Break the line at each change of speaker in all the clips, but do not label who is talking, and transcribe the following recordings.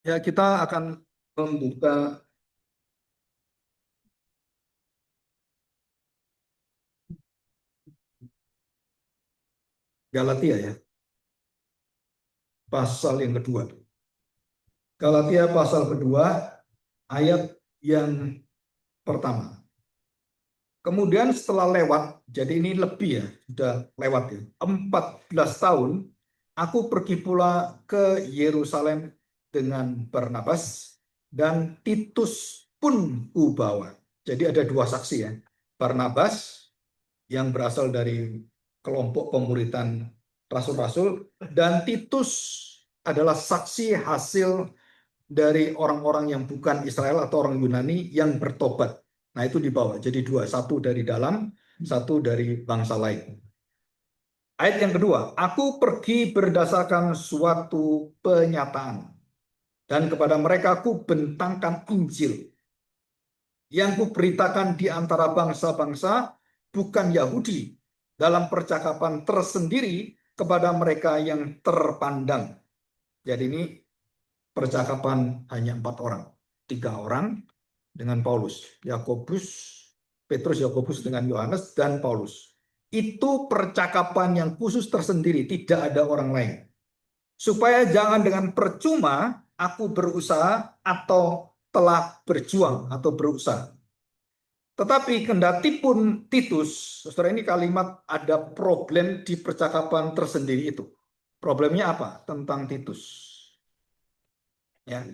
Ya, kita akan membuka Galatia ya, pasal yang kedua. Galatia pasal kedua, ayat yang pertama. Kemudian setelah lewat, jadi ini lebih ya, sudah lewat ya, 14 tahun, aku pergi pula ke Yerusalem dengan Barnabas, dan Titus pun kubawa. Jadi ada dua saksi ya, Barnabas yang berasal dari kelompok pemuritan rasul-rasul, dan Titus adalah saksi hasil dari orang-orang yang bukan Israel atau orang Yunani yang bertobat. Nah, itu dibawa. Jadi dua, satu dari dalam, satu dari bangsa lain. Ayat yang kedua, aku pergi berdasarkan suatu penyataan, dan kepada mereka aku bentangkan Injil yang kuberitakan di antara bangsa-bangsa bukan Yahudi, dalam percakapan tersendiri kepada mereka yang terpandang. Jadi ini percakapan hanya 4 orang, 3 orang dengan Paulus, Petrus, Yakobus dengan Yohanes, dan Paulus. Itu percakapan yang khusus tersendiri, tidak ada orang lain. Supaya jangan dengan percuma aku berusaha atau telah berjuang atau berusaha. Tetapi kendati pun Titus, saudara, ini kalimat ada problem di percakapan tersendiri itu. Problemnya apa? Tentang Titus. Ya,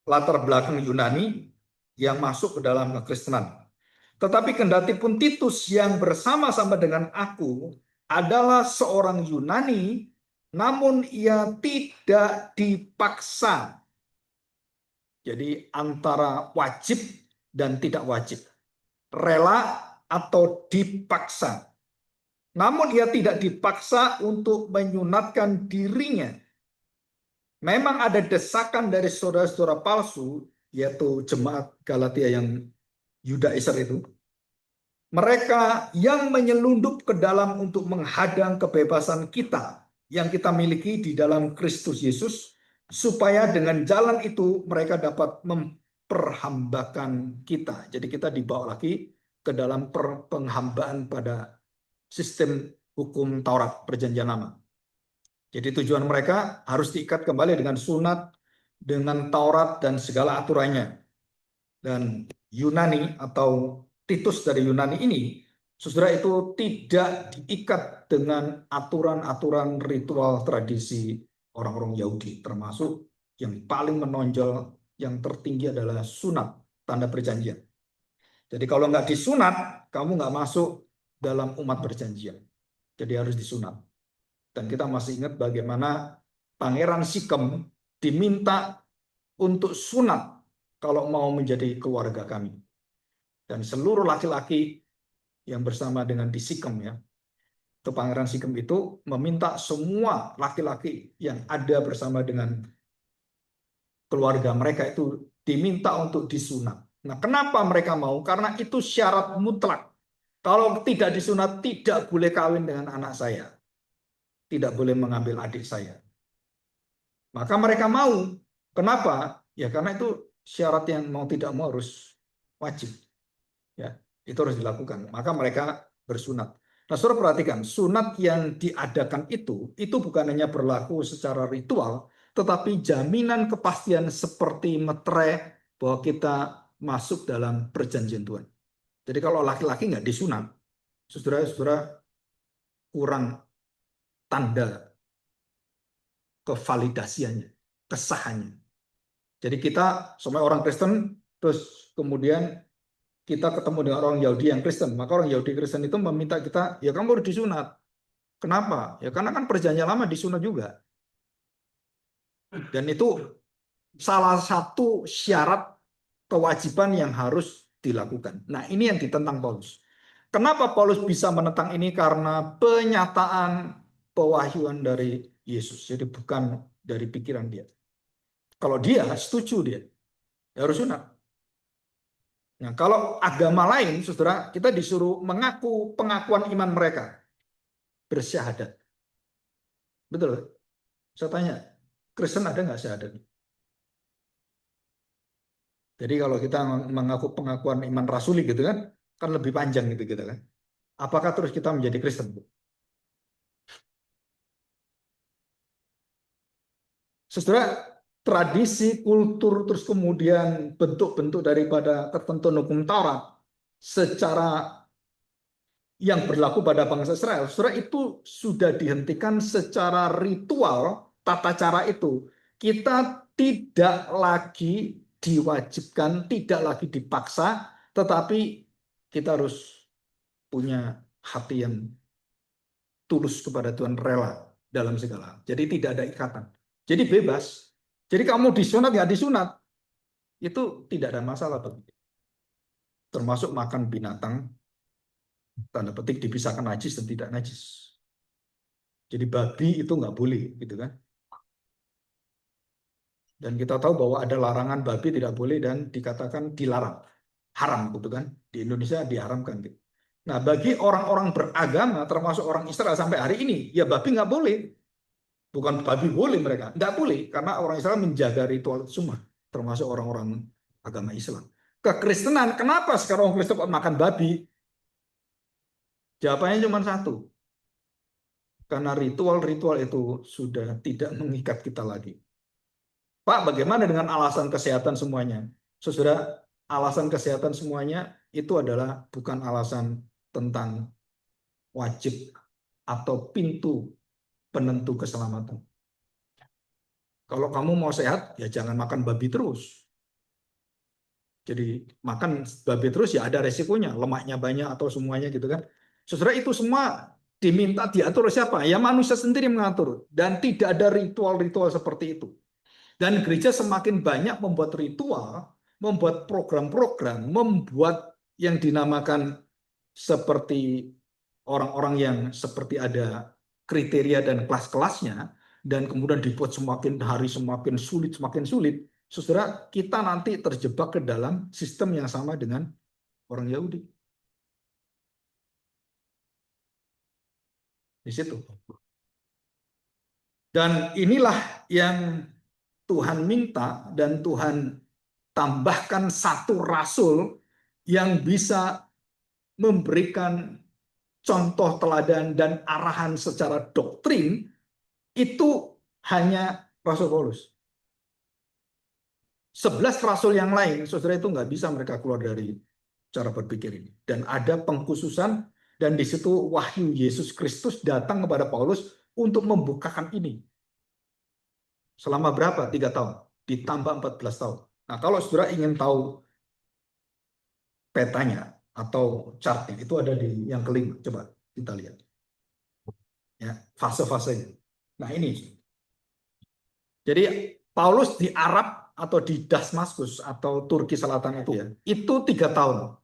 latar belakang Yunani yang masuk ke dalam kekristenan. Tetapi kendati pun Titus yang bersama-sama dengan aku adalah seorang Yunani, namun ia tidak dipaksa. Jadi antara wajib dan tidak wajib, rela atau dipaksa. Namun ia tidak dipaksa untuk menyunatkan dirinya. Memang ada desakan dari saudara-saudara palsu, yaitu jemaat Galatia yang Yudaizer itu. Mereka yang menyelundup ke dalam untuk menghadang kebebasan kita yang kita miliki di dalam Kristus Yesus, supaya dengan jalan itu mereka dapat memperhambakan kita. Jadi kita dibawa lagi ke dalam penghambaan pada sistem hukum Taurat Perjanjian Lama. Jadi tujuan mereka harus diikat kembali dengan sunat, dengan Taurat dan segala aturannya. Dan Yunani atau Titus dari Yunani ini, saudara, itu tidak diikat dengan aturan-aturan ritual tradisi orang-orang Yahudi, termasuk yang paling menonjol, yang tertinggi adalah sunat, tanda perjanjian. Jadi kalau nggak disunat, kamu nggak masuk dalam umat perjanjian. Jadi harus disunat. Dan kita masih ingat bagaimana Pangeran Sikem diminta untuk sunat kalau mau menjadi keluarga kami. Dan seluruh laki-laki yang bersama dengan di Sikem ya, itu Pangeran Sikem itu meminta semua laki-laki yang ada bersama dengan keluarga mereka itu diminta untuk disunat. Nah, kenapa mereka mau? Karena itu syarat mutlak. Kalau tidak disunat, tidak boleh kawin dengan anak saya. Tidak boleh mengambil adik saya. Maka mereka mau. Kenapa? Ya karena itu syarat yang mau tidak mau harus wajib. Ya, itu harus dilakukan. Maka mereka bersunat. Nah, saudara perhatikan, sunat yang diadakan itu bukan hanya berlaku secara ritual, tetapi jaminan kepastian seperti meterai bahwa kita masuk dalam perjanjian Tuhan. Jadi kalau laki-laki nggak disunat, saudara-saudara, kurang tanda kevalidasiannya, kesahannya. Jadi kita semua orang Kristen, terus kemudian kita ketemu dengan orang Yahudi yang Kristen, maka orang Yahudi Kristen itu meminta kita, ya kamu harus disunat. Kenapa? Ya karena kan perjanjian lama disunat juga. Dan itu salah satu syarat kewajiban yang harus dilakukan. Nah, ini yang ditentang Paulus. Kenapa Paulus bisa menentang ini? Karena penyataan pewahyuan dari Yesus. Jadi bukan dari pikiran dia. Kalau dia setuju dia, ya harus sunat. Nah, kalau agama lain, saudara, kita disuruh mengaku pengakuan iman mereka, bersyahadat. Betul? Saya tanya, Kristen ada nggak syahadat? Jadi kalau kita mengaku pengakuan iman rasuli gitu kan lebih panjang gitu kita kan. Apakah terus kita menjadi Kristen? Saudara, tradisi, kultur, terus kemudian bentuk-bentuk daripada ketentuan hukum Taurat secara yang berlaku pada bangsa Israel, saudara, itu sudah dihentikan secara ritual, tata cara itu. Kita tidak lagi diwajibkan, tidak lagi dipaksa, tetapi kita harus punya hati yang tulus kepada Tuhan, rela dalam segala hal. Jadi tidak ada ikatan. Jadi bebas. Jadi kamu disunat ya disunat, itu tidak ada masalah bagi kita. Termasuk makan binatang, tanda petik dipisahkan najis dan tidak najis. Jadi babi itu nggak boleh, gitu kan? Dan kita tahu bahwa ada larangan babi tidak boleh dan dikatakan dilarang, haram, gitu kan? Di Indonesia diharamkan. Gitu. Nah, bagi orang-orang beragama, termasuk orang Israel sampai hari ini, ya babi nggak boleh. Bukan babi boleh mereka, nggak boleh karena orang Israel menjaga ritual itu semua, termasuk orang-orang agama Islam. Kekristenan, kenapa sekarang orang Kristen makan babi? Jawabannya cuma satu, karena ritual-ritual itu sudah tidak mengikat kita lagi. Pak, bagaimana dengan alasan kesehatan semuanya? Saudara, alasan kesehatan semuanya itu adalah bukan alasan tentang wajib atau pintu penentu keselamatan. Kalau kamu mau sehat, ya jangan makan babi terus. Jadi makan babi terus ya ada resikonya, lemaknya banyak atau semuanya gitu kan. Saudara, itu semua diminta diatur siapa? Ya manusia sendiri mengatur. Dan tidak ada ritual-ritual seperti itu. Dan gereja semakin banyak membuat ritual, membuat program-program, membuat yang dinamakan seperti orang-orang yang seperti ada kriteria dan kelas-kelasnya, dan kemudian dibuat semakin hari semakin sulit. Saudara, kita nanti terjebak ke dalam sistem yang sama dengan orang Yahudi. Di situ. Dan inilah yang Tuhan minta dan Tuhan tambahkan satu rasul yang bisa memberikan contoh teladan dan arahan secara doktrin, itu hanya Rasul Paulus. 11 rasul yang lain, saudara, itu nggak bisa mereka keluar dari cara berpikir ini. Dan ada pengkhususan, dan di situ wahyu Yesus Kristus datang kepada Paulus untuk membukakan ini. Selama berapa? 3 tahun. Ditambah 14 tahun. Nah, kalau saudara ingin tahu petanya atau chartnya, itu ada di yang kelima. Coba kita lihat. Ya, fase-fasenya. Nah, ini. Jadi Paulus di Arab atau di Damaskus atau Turki Selatan itu ya, itu 3 tahun.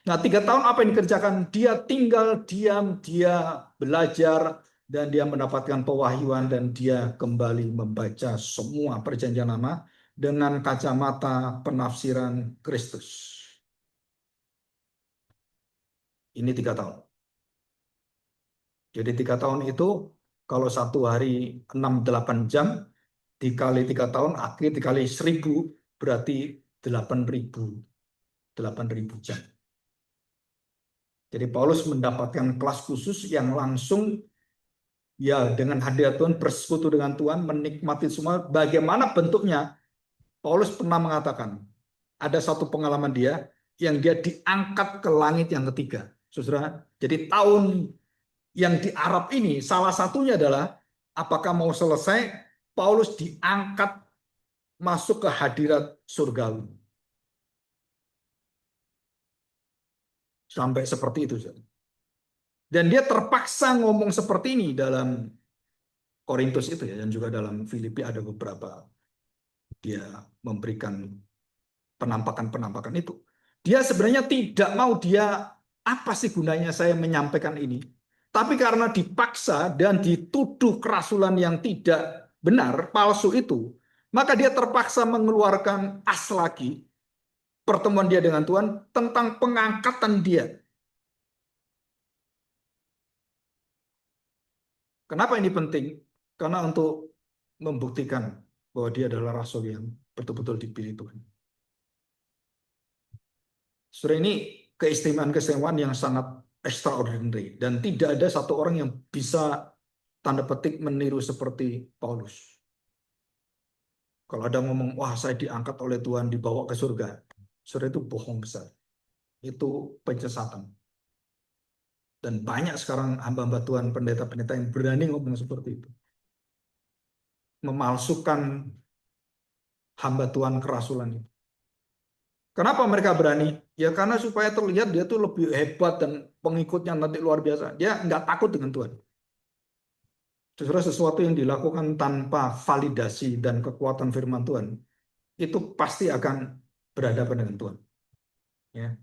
Nah, 3 tahun apa yang dikerjakan? Dia tinggal diam, dia belajar, dan dia mendapatkan pewahyuan, dan dia kembali membaca semua perjanjian lama dengan kacamata penafsiran Kristus. Ini 3 tahun. Jadi 3 tahun itu kalau satu hari 6-8 jam, dikali 3 tahun, akhir dikali 1000, berarti 8.000 jam. Jadi Paulus mendapatkan kelas khusus yang langsung ya dengan hadirat Tuhan, bersekutu dengan Tuhan, menikmati semua. Bagaimana bentuknya? Paulus pernah mengatakan ada satu pengalaman dia yang dia diangkat ke langit yang ketiga. Saudara, jadi tahun yang di Arab ini salah satunya adalah apakah mau selesai, Paulus diangkat masuk ke hadirat surgawi. Sampai seperti itu. Dan dia terpaksa ngomong seperti ini dalam Korintus itu ya, dan juga dalam Filipi ada beberapa dia memberikan penampakan-penampakan itu. Dia sebenarnya tidak mau, dia apa sih gunanya saya menyampaikan ini? Tapi karena dipaksa dan dituduh kerasulan yang tidak benar, palsu itu, maka dia terpaksa mengeluarkan as lagi pertemuan dia dengan Tuhan tentang pengangkatan dia. Kenapa ini penting? Karena untuk membuktikan bahwa dia adalah rasul yang betul-betul dipilih Tuhan. Saudara, ini keistimewaan-keistimewaan yang sangat extraordinary dan tidak ada satu orang yang bisa tanda petik meniru seperti Paulus. Kalau ada ngomong, wah saya diangkat oleh Tuhan dibawa ke surga, saudara, itu bohong besar. Itu penyesatan. Dan banyak sekarang hamba-hamba Tuhan, pendeta-pendeta yang berani ngomong seperti itu. Memalsukan hamba Tuhan kerasulan itu. Kenapa mereka berani? Ya karena supaya terlihat dia tuh lebih hebat dan pengikutnya nanti luar biasa. Dia nggak takut dengan Tuhan. Justru sesuatu yang dilakukan tanpa validasi dan kekuatan firman Tuhan, itu pasti akan berhadapan dengan Tuhan. Ya.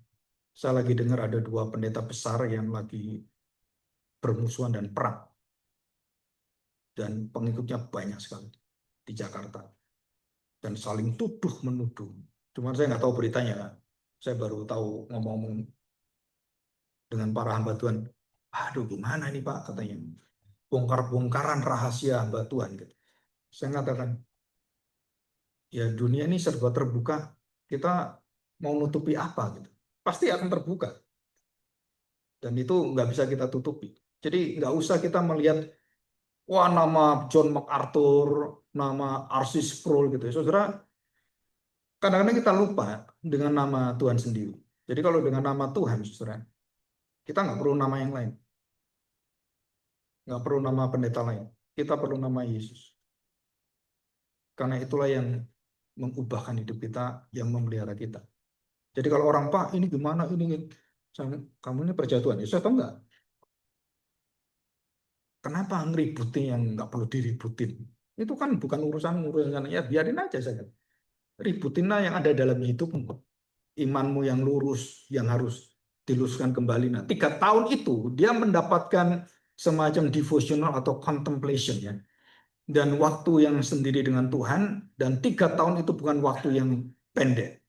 Saya lagi dengar ada 2 pendeta besar yang lagi bermusuhan dan perang. Dan pengikutnya banyak sekali di Jakarta. Dan saling tuduh-menuduh. Cuman saya nggak tahu beritanya. Saya baru tahu ngomong-ngomong dengan para hamba Tuhan. Aduh, gimana ini Pak, katanya. Bongkar-bongkaran rahasia hamba Tuhan. Gitu. Saya mengatakan, ya dunia ini serba terbuka. Kita mau nutupi apa? Gitu. Pasti akan terbuka. Dan itu nggak bisa kita tutupi. Jadi nggak usah kita melihat, wah nama John MacArthur, nama R.C. Sproul gitu. Saudara, kadang-kadang kita lupa dengan nama Tuhan sendiri. Jadi kalau dengan nama Tuhan, saudara, kita nggak perlu nama yang lain. Nggak perlu nama pendeta lain. Kita perlu nama Yesus. Karena itulah yang mengubahkan hidup kita, yang memelihara kita. Jadi kalau orang, Pak, ini gimana, ini, kamu ini percaya Tuhan? Yesus atau enggak? Kenapa ngeributin yang nggak perlu diributin? Itu kan bukan urusan ya biarin aja saja. Ributinlah yang ada dalam hidupmu. Imanmu yang lurus, yang harus diluruskan kembali. Nah, 3 tahun itu dia mendapatkan semacam devotional atau contemplation ya. Dan waktu yang sendiri dengan Tuhan, dan 3 tahun itu bukan waktu yang pendek.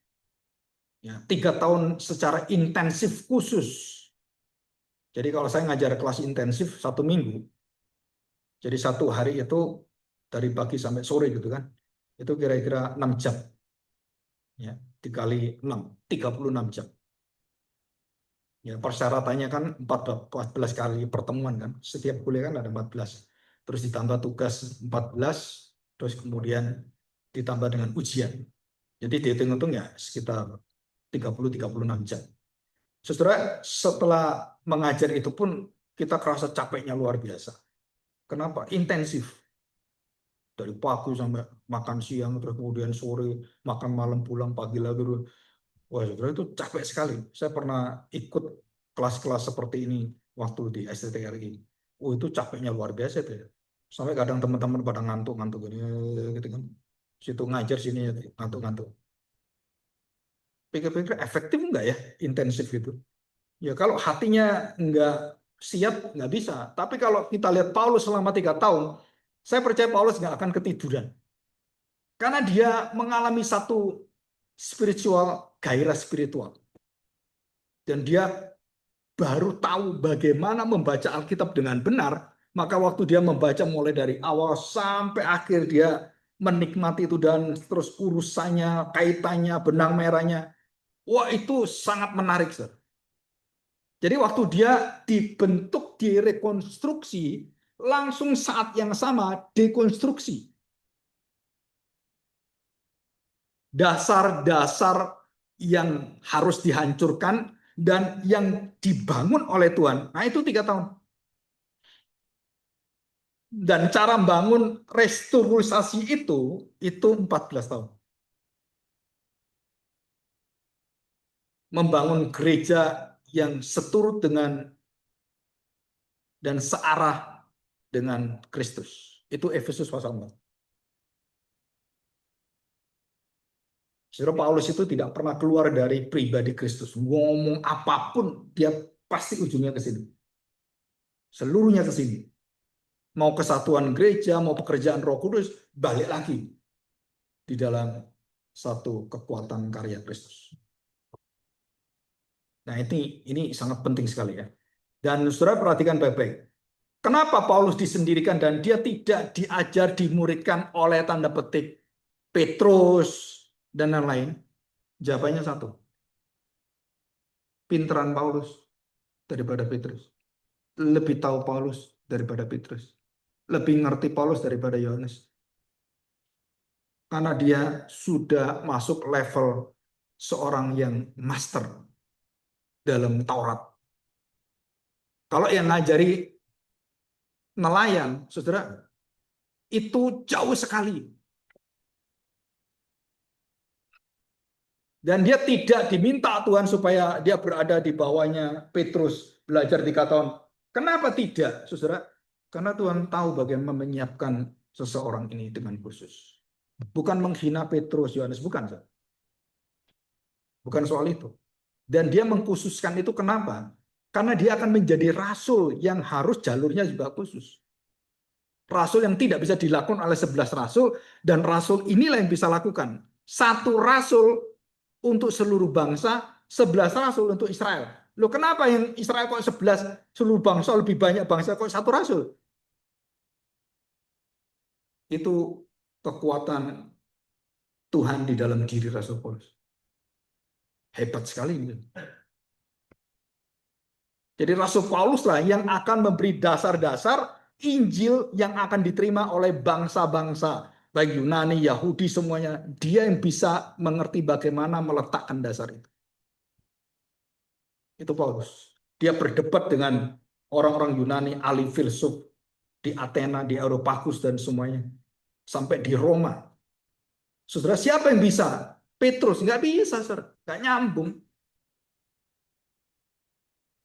Ya, 3 tahun secara intensif khusus. Jadi kalau saya ngajar kelas intensif 1 minggu, jadi 1 hari itu dari pagi sampai sore gitu kan, itu kira-kira 6 jam. Ya, dikali 6, 36 jam. Ya, persyaratannya kan 14 kali pertemuan kan. Setiap kuliah kan ada 14. Terus ditambah tugas 14, terus kemudian ditambah dengan ujian. Jadi dihitung-hitung ya sekitar 30-36 jam. Saudara, setelah mengajar itu pun kita kerasa capeknya luar biasa. Kenapa? Intensif. Dari pagi sampai makan siang, terus kemudian sore, makan malam, pulang pagi lagi. Wah, saudara, itu capek sekali. Saya pernah ikut kelas-kelas seperti ini waktu di STTRI. Oh, itu capeknya luar biasa itu ya. Sampai kadang teman-teman pada ngantuk-ngantuk gitu kan. Situ ngajar sini ngantuk-ngantuk. Pikir-pikir efektif nggak ya intensif itu? Ya kalau hatinya nggak siap nggak bisa. Tapi kalau kita lihat Paulus selama 3 tahun, saya percaya Paulus nggak akan ketiduran. Karena dia mengalami satu gairah spiritual. Dan dia baru tahu bagaimana membaca Alkitab dengan benar, maka waktu dia membaca mulai dari awal sampai akhir, dia menikmati itu dan terus urusannya, kaitannya, benang merahnya. Wah, itu sangat menarik, Sir. Jadi waktu dia dibentuk, direkonstruksi, langsung saat yang sama dekonstruksi. Dasar-dasar yang harus dihancurkan dan yang dibangun oleh Tuhan. Nah, itu 3 tahun. Dan cara membangun restrukturisasi itu 14 tahun. Membangun gereja yang seturut dengan dan searah dengan Kristus. Itu Efesus pasal 4. Saudara, Paulus itu tidak pernah keluar dari pribadi Kristus. Ngomong apapun, dia pasti ujungnya ke sini. Seluruhnya ke sini. Mau kesatuan gereja, mau pekerjaan Roh Kudus, balik lagi di dalam satu kekuatan karya Kristus. Nah, ini sangat penting sekali ya. Dan saudara perhatikan baik-baik. Kenapa Paulus disendirikan dan dia tidak diajar, dimuridkan oleh tanda petik Petrus dan lain-lain? Jawabannya satu. pinteran Paulus daripada Petrus. Lebih tahu Paulus daripada Petrus. Lebih ngerti Paulus daripada Yohanes. Karena dia sudah masuk level seorang yang master dalam Taurat. Kalau yang ngajari nelayan, saudara, itu jauh sekali. Dan dia tidak diminta Tuhan supaya dia berada di bawahnya Petrus belajar 3 tahun. Kenapa tidak, saudara? Karena Tuhan tahu bagaimana menyiapkan seseorang ini dengan khusus. Bukan menghina Petrus, Yohanes, bukan. Bukan soal itu. Dan dia mengkhususkan itu kenapa? Karena dia akan menjadi rasul yang harus jalurnya juga khusus. Rasul yang tidak bisa dilakukan oleh 11 rasul, dan rasul inilah yang bisa lakukan. Satu rasul untuk seluruh bangsa, 11 rasul untuk Israel. Loh, kenapa yang Israel kok 11, seluruh bangsa lebih banyak bangsa kok satu rasul? Itu kekuatan Tuhan di dalam diri Rasul Paulus. Hebat sekali gitu. Jadi Rasul Paulus lah yang akan memberi dasar-dasar Injil yang akan diterima oleh bangsa-bangsa, baik Yunani, Yahudi, semuanya. Dia yang bisa mengerti bagaimana meletakkan dasar itu. Itu Paulus. Dia berdebat dengan orang-orang Yunani, ahli filsuf di Athena, di Areopagus dan semuanya. Sampai di Roma. Saudara, siapa yang bisa? Petrus. Nggak bisa, saudara. Nggak nyambung.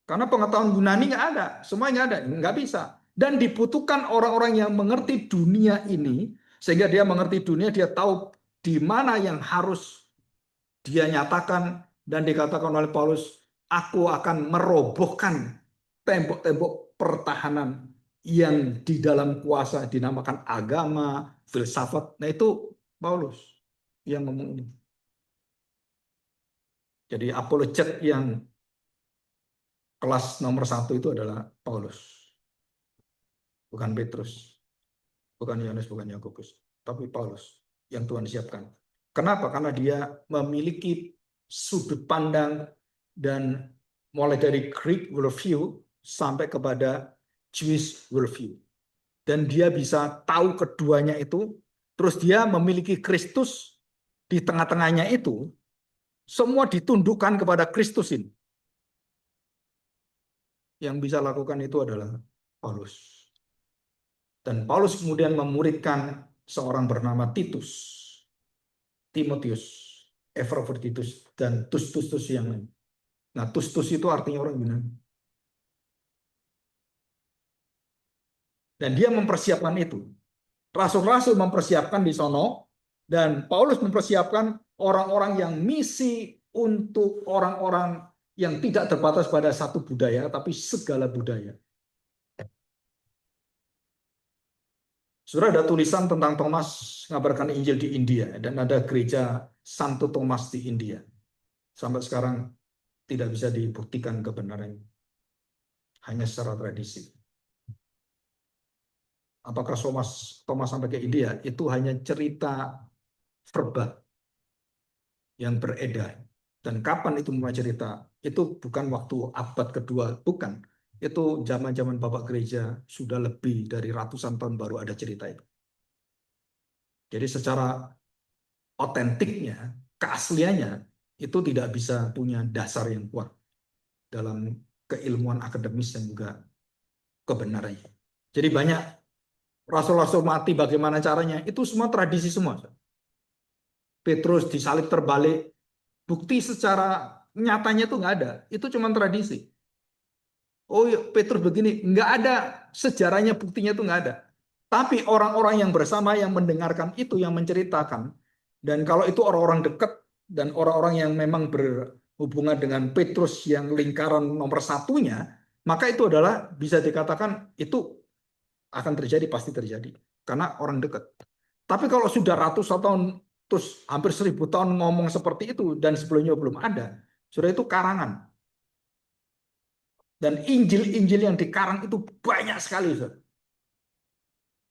Karena pengetahuan Yunani nggak ada. Semuanya ada. Nggak bisa. Dan dibutuhkan orang-orang yang mengerti dunia ini. Sehingga dia mengerti dunia, dia tahu di mana yang harus dia nyatakan. Dan dikatakan oleh Paulus, aku akan merobohkan tembok-tembok pertahanan yang di dalam kuasa dinamakan agama, filsafat. Nah itu Paulus yang ngomong ini. Jadi apologet yang kelas nomor 1 itu adalah Paulus. Bukan Petrus, bukan Yohanes, bukan Yakobus, tapi Paulus yang Tuhan siapkan. Kenapa? Karena dia memiliki sudut pandang dan mulai dari Greek worldview sampai kepada Jewish worldview. Dan dia bisa tahu keduanya itu, terus dia memiliki Kristus di tengah-tengahnya itu, semua ditundukkan kepada Kristus ini. Yang bisa lakukan itu adalah Paulus. Dan Paulus kemudian memuridkan seorang bernama Titus, Timotius, Epaphroditus, dan Tustus yang lain. Nah, Tustus itu artinya orang Yunani. Dan dia mempersiapkan itu. Rasul-rasul mempersiapkan di sono, dan Paulus mempersiapkan orang-orang yang misi untuk orang-orang yang tidak terbatas pada satu budaya, tapi segala budaya. Sudah ada tulisan tentang Thomas mengabarkan Injil di India, dan ada gereja Santo Thomas di India. Sampai sekarang tidak bisa dibuktikan kebenarannya. Hanya secara tradisi. Apakah Thomas sampai ke India? Itu hanya cerita verbal yang beredar. Dan kapan itu mulai cerita? Itu bukan waktu abad kedua, bukan. Itu zaman-zaman Bapak Gereja sudah lebih dari ratusan tahun baru ada cerita itu. Jadi secara otentiknya, keasliannya, itu tidak bisa punya dasar yang kuat dalam keilmuan akademis dan juga kebenarannya. Jadi banyak rasul-rasul mati bagaimana caranya, itu semua tradisi semua. Petrus disalib terbalik, bukti secara nyatanya itu nggak ada, itu cuma tradisi. Oh ya, Petrus begini, nggak ada sejarahnya, buktinya itu nggak ada. Tapi orang-orang yang bersama yang mendengarkan itu yang menceritakan, dan kalau itu orang-orang dekat dan orang-orang yang memang berhubungan dengan Petrus yang lingkaran nomor satunya, maka itu adalah bisa dikatakan itu akan terjadi, pasti terjadi karena orang dekat. Tapi kalau sudah ratusan tahun, terus hampir 1000 tahun ngomong seperti itu dan sebelumnya belum ada, sudah itu karangan. Dan Injil-Injil yang dikarang itu banyak sekali.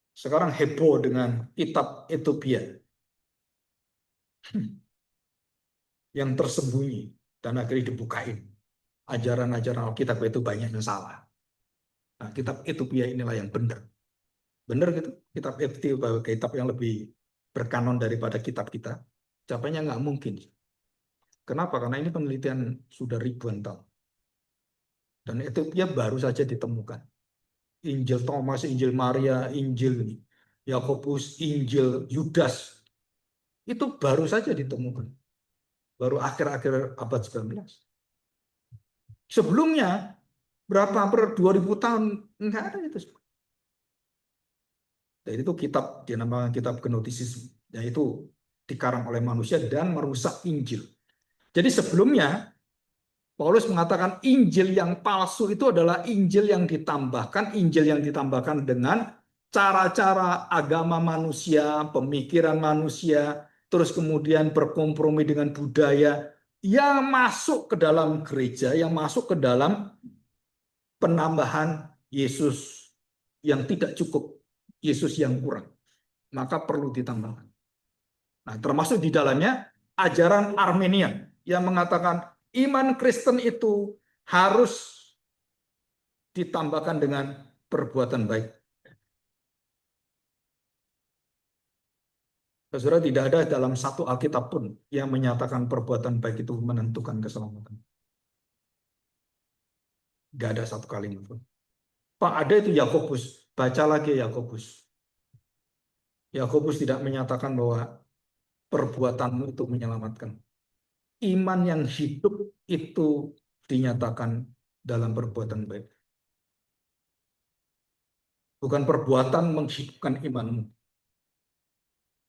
Sekarang heboh dengan kitab Ethiopia yang tersembunyi dan akhirnya dibukain. ajaran-ajaran Alkitab itu banyak yang salah. Nah, kitab Ethiopia inilah yang benar. Benar gitu. Kitab Ethiopia kitab yang lebih berkanon daripada kitab kita. Capainya nggak mungkin. Kenapa? Karena ini penelitian sudah ribuan tahun. Dan Ethiopia baru saja ditemukan. Injil Thomas, Injil Maria, Injil Yakobus, Injil Yudas. Itu baru saja ditemukan. Baru akhir-akhir abad 19. Sebelumnya, berapa per 2000 tahun, enggak ada itu. Dan itu kitab, dinamakan kitab Gnosticism. Yaitu dikarang oleh manusia dan merusak Injil. Jadi sebelumnya, Paulus mengatakan Injil yang palsu itu adalah Injil yang ditambahkan dengan cara-cara agama manusia, pemikiran manusia, terus kemudian berkompromi dengan budaya yang masuk ke dalam gereja, yang masuk ke dalam penambahan Yesus yang tidak cukup, Yesus yang kurang. Maka perlu ditambahkan. Nah, termasuk di dalamnya ajaran Armenian yang mengatakan iman Kristen itu harus ditambahkan dengan perbuatan baik. Saudara, tidak ada dalam satu Alkitab pun yang menyatakan perbuatan baik itu menentukan keselamatan. Tidak ada satu kalimat pun. Pak, ada itu Yakobus. Baca lagi Yakobus. Yakobus tidak menyatakan bahwa perbuatanmu itu menyelamatkan. Iman yang hidup itu dinyatakan dalam perbuatan baik. Bukan perbuatan menghidupkan imanmu.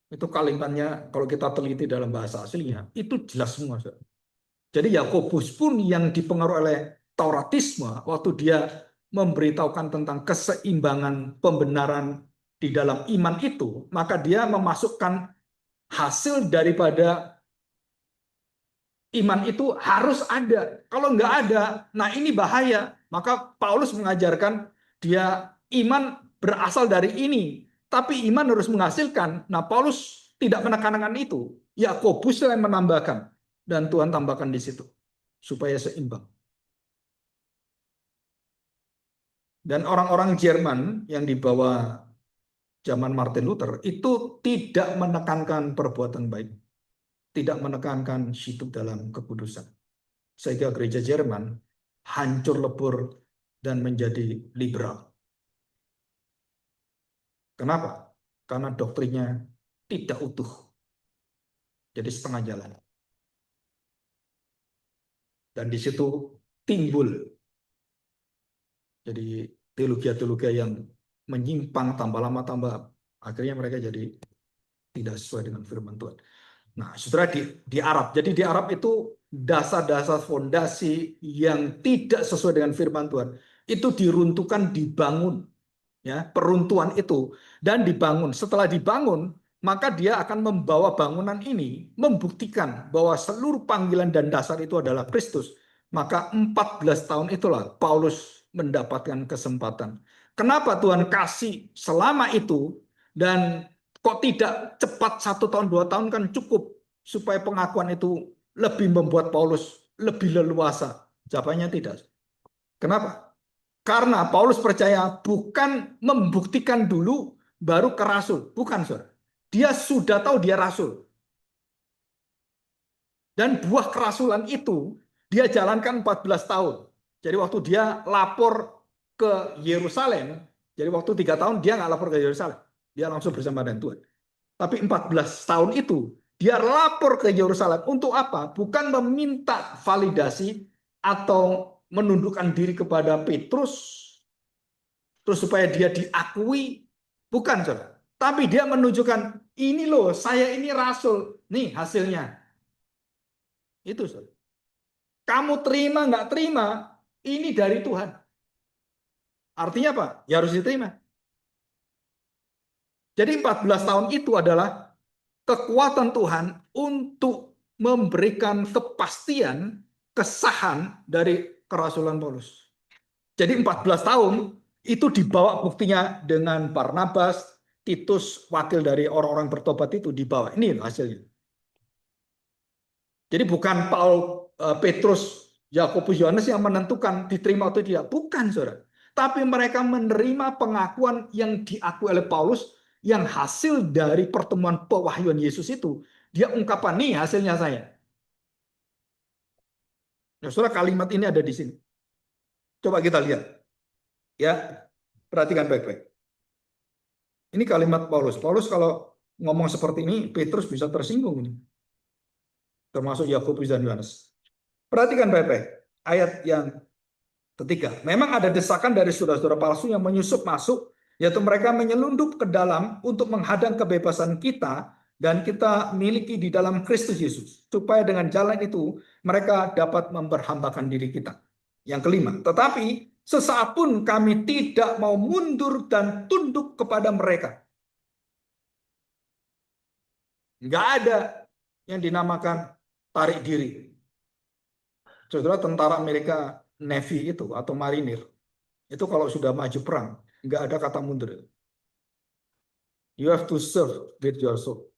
Itu kalimatnya kalau kita teliti dalam bahasa aslinya, itu jelas semua. Jadi Yakobus pun yang dipengaruhi oleh Tauratisme, waktu dia memberitahukan tentang keseimbangan pembenaran di dalam iman itu, maka dia memasukkan hasil daripada iman itu harus ada. Kalau nggak ada, nah ini bahaya. Maka Paulus mengajarkan dia iman berasal dari ini. Tapi iman harus menghasilkan. Nah Paulus tidak menekankan itu. Yakobus yang menambahkan. Dan Tuhan tambahkan di situ. Supaya seimbang. Dan orang-orang Jerman yang dibawa zaman Martin Luther itu tidak menekankan perbuatan baik. Tidak menekankan hidup dalam kekudusan. Sehingga gereja Jerman hancur lebur dan menjadi liberal. Kenapa? Karena doktrinnya tidak utuh. Jadi setengah jalan. Dan di situ timbul jadi teologi-teologi yang menyimpang tambah lama tambah akhirnya mereka jadi tidak sesuai dengan firman Tuhan. Nah, saudara di Arab. Jadi di Arab itu dasar-dasar fondasi yang tidak sesuai dengan firman Tuhan itu diruntuhkan, dibangun, ya, peruntuhan itu dan dibangun. Setelah dibangun, maka dia akan membawa bangunan ini membuktikan bahwa seluruh panggilan dan dasar itu adalah Kristus. Maka 14 tahun itulah Paulus mendapatkan kesempatan. Kenapa Tuhan kasih selama itu dan kok tidak cepat 1 tahun 2 tahun kan cukup supaya pengakuan itu lebih membuat Paulus lebih leluasa? Jawabannya tidak. Kenapa? Karena Paulus percaya bukan membuktikan dulu baru ke rasul. Bukan, saudara. Dia sudah tahu dia rasul. Dan buah kerasulan itu dia jalankan 14 tahun. Jadi waktu dia lapor ke Yerusalem, jadi waktu 3 tahun dia nggak lapor ke Yerusalem. Dia langsung bersama dengan Tuhan. Tapi 14 tahun itu dia lapor ke Yerusalem untuk apa? Bukan meminta validasi atau menundukkan diri kepada Petrus terus supaya dia diakui, bukan, saudara. Tapi dia menunjukkan ini loh, saya ini rasul, nih hasilnya. Itu, saudara. Kamu terima nggak terima, ini dari Tuhan. Artinya apa? Ya harus diterima. Jadi 14 tahun itu adalah kekuatan Tuhan untuk memberikan kepastian, kesahan dari kerasulan Paulus. Jadi 14 tahun itu dibawa buktinya dengan Barnabas, Titus, wakil dari orang-orang bertobat itu dibawa. Ini hasilnya. Jadi bukan Petrus Yakobus Yohanes yang menentukan diterima atau tidak. Bukan, saudara. Tapi mereka menerima pengakuan yang diakui oleh Paulus yang hasil dari pertemuan pewahyuan Yesus itu. Dia ungkapan, nih hasilnya saya. Nah, saudara, kalimat ini ada di sini. Coba kita lihat. Ya, perhatikan baik-baik. Ini kalimat Paulus. Paulus kalau ngomong seperti ini, Petrus bisa tersinggung ini. Termasuk Yakobus dan Yohanes. Perhatikan baik-baik. Ayat yang ketiga. Memang ada desakan dari saudara-saudara palsu yang menyusup masuk, yaitu mereka menyelundup ke dalam untuk menghadang kebebasan kita dan kita miliki di dalam Kristus Yesus. Supaya dengan jalan itu mereka dapat memperhambakan diri kita. Yang kelima, tetapi sesaat pun kami tidak mau mundur dan tunduk kepada mereka. Nggak ada yang dinamakan tarik diri. Saudara, tentara Amerika Navy itu atau marinir, itu kalau sudah maju perang, nggak ada kata mundur. You have to serve with your soul.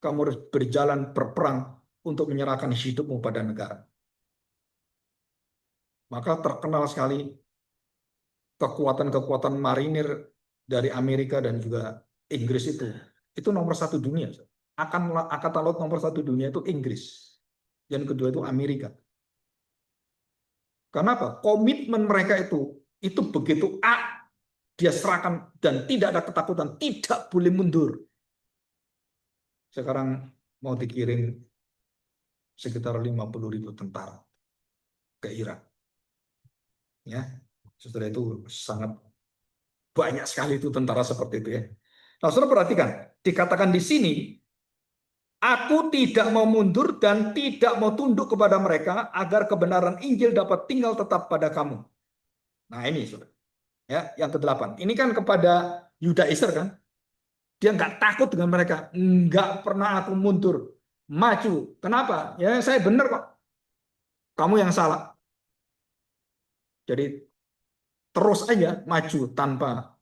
Kamu harus berjalan berperang untuk menyerahkan hidupmu pada negara. Maka terkenal sekali kekuatan-kekuatan marinir dari Amerika dan juga Inggris itu nomor satu dunia. Angkatan laut nomor satu dunia itu Inggris. Yang kedua itu Amerika. Kenapa? Komitmen mereka itu begitu dia serahkan dan tidak ada ketakutan, tidak boleh mundur. Sekarang mau dikirim sekitar 50.000 tentara ke Irak. Ya, setelah itu sangat banyak sekali itu tentara seperti itu ya. Nah, saudara perhatikan, dikatakan di sini, aku tidak mau mundur dan tidak mau tunduk kepada mereka agar kebenaran Injil dapat tinggal tetap pada kamu. Nah ini saudara. Ya, yang ke-8. Ini kan kepada Yudaiser kan. Dia nggak takut dengan mereka. Nggak pernah aku mundur. Maju. Kenapa? Ya saya benar kok. Kamu yang salah. Jadi terus aja maju tanpa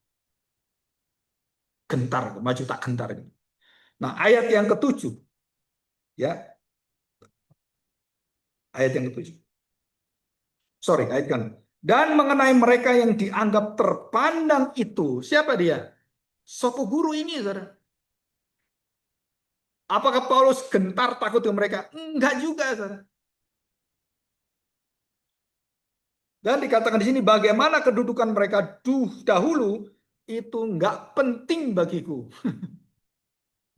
gentar. Maju tak gentar. Nah ayat yang ke-7. Ya, ayat yang ke-7. Sorry, ayat kan. Dan mengenai mereka yang dianggap terpandang itu, siapa dia? Sopo guru ini, saudara. Apakah Paulus gentar takut dengan mereka? Enggak juga, saudara. Dan dikatakan di sini bagaimana kedudukan mereka dahulu itu enggak penting bagiku.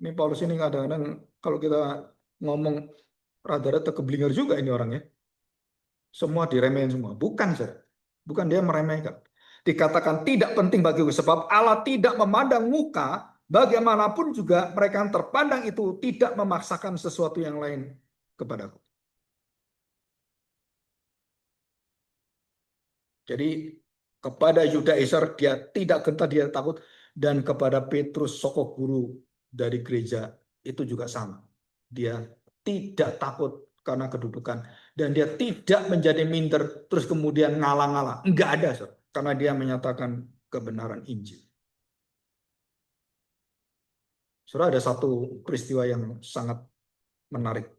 Ini Paulus ini kadang-kadang kalau kita ngomong rada-rada keblinger juga ini orangnya. Semua diremehin semua. Bukan, saudara. Bukan dia meremehkan. Dikatakan tidak penting bagiku sebab Allah tidak memandang muka, bagaimanapun juga mereka yang terpandang itu tidak memaksakan sesuatu yang lain kepadaku. Jadi kepada Yudaiser dia tidak gentar, dia takut, dan kepada Petrus sokok guru dari gereja itu juga sama. Dia tidak takut karena kedudukan dan dia tidak menjadi minder terus kemudian ngalah-ngalah. Enggak ada, karena dia menyatakan kebenaran Injil. Saudara, ada satu peristiwa yang sangat menarik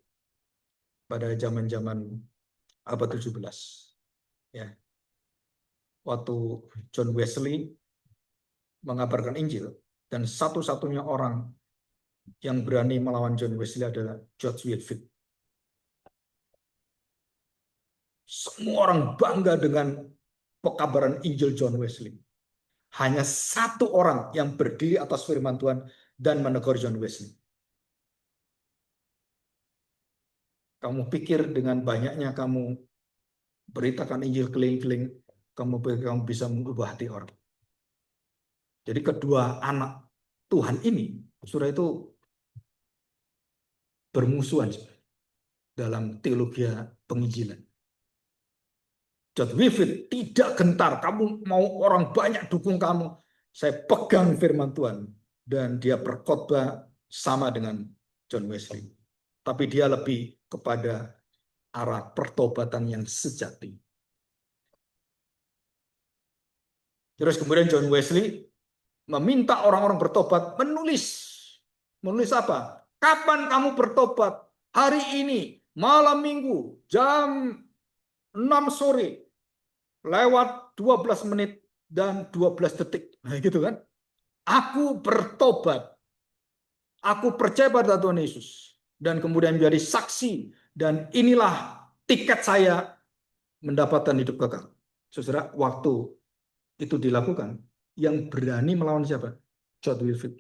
pada zaman-zaman abad 17. Ya. Waktu John Wesley mengabarkan Injil, dan satu-satunya orang yang berani melawan John Wesley adalah George Whitefield. Semua orang bangga dengan pekabaran Injil John Wesley. Hanya satu orang yang berdiri atas firman Tuhan dan menegur John Wesley. Kamu pikir dengan banyaknya kamu beritakan Injil keliling-keliling, kamu bisa mengubah hati orang. Jadi kedua anak Tuhan ini, saudara, itu bermusuhan dalam teologi penginjilan. John Whitefield tidak gentar, kamu mau orang banyak dukung kamu, saya pegang firman Tuhan. Dan dia berkhotbah sama dengan John Wesley. Tapi dia lebih kepada arah pertobatan yang sejati. Terus kemudian John Wesley meminta orang-orang bertobat menulis. Menulis apa? Kapan kamu bertobat? Hari ini, malam minggu, jam 6 sore lewat 12 menit dan 12 detik. Nah, gitu kan. Aku bertobat. Aku percaya pada Tuhan Yesus. Dan kemudian menjadi saksi. Dan inilah tiket saya mendapatkan hidup kekal. Saudara, waktu itu dilakukan, yang berani melawan siapa? George Wilford.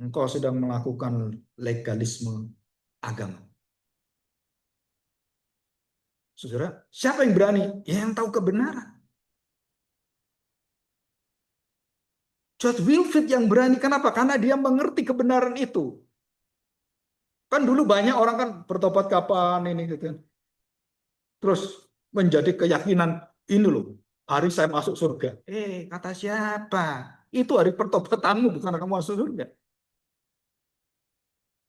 Engkau sedang melakukan legalisme agama. Saudara, siapa yang berani? Ya, yang tahu kebenaran. George Wilford yang berani. Kenapa? Karena dia mengerti kebenaran itu. Kan dulu banyak orang kan bertobat kapan ini gitu kan. Terus menjadi keyakinan ini loh, hari saya masuk surga. Kata siapa? Itu hari pertobatanmu, bukan kamu masuk surga.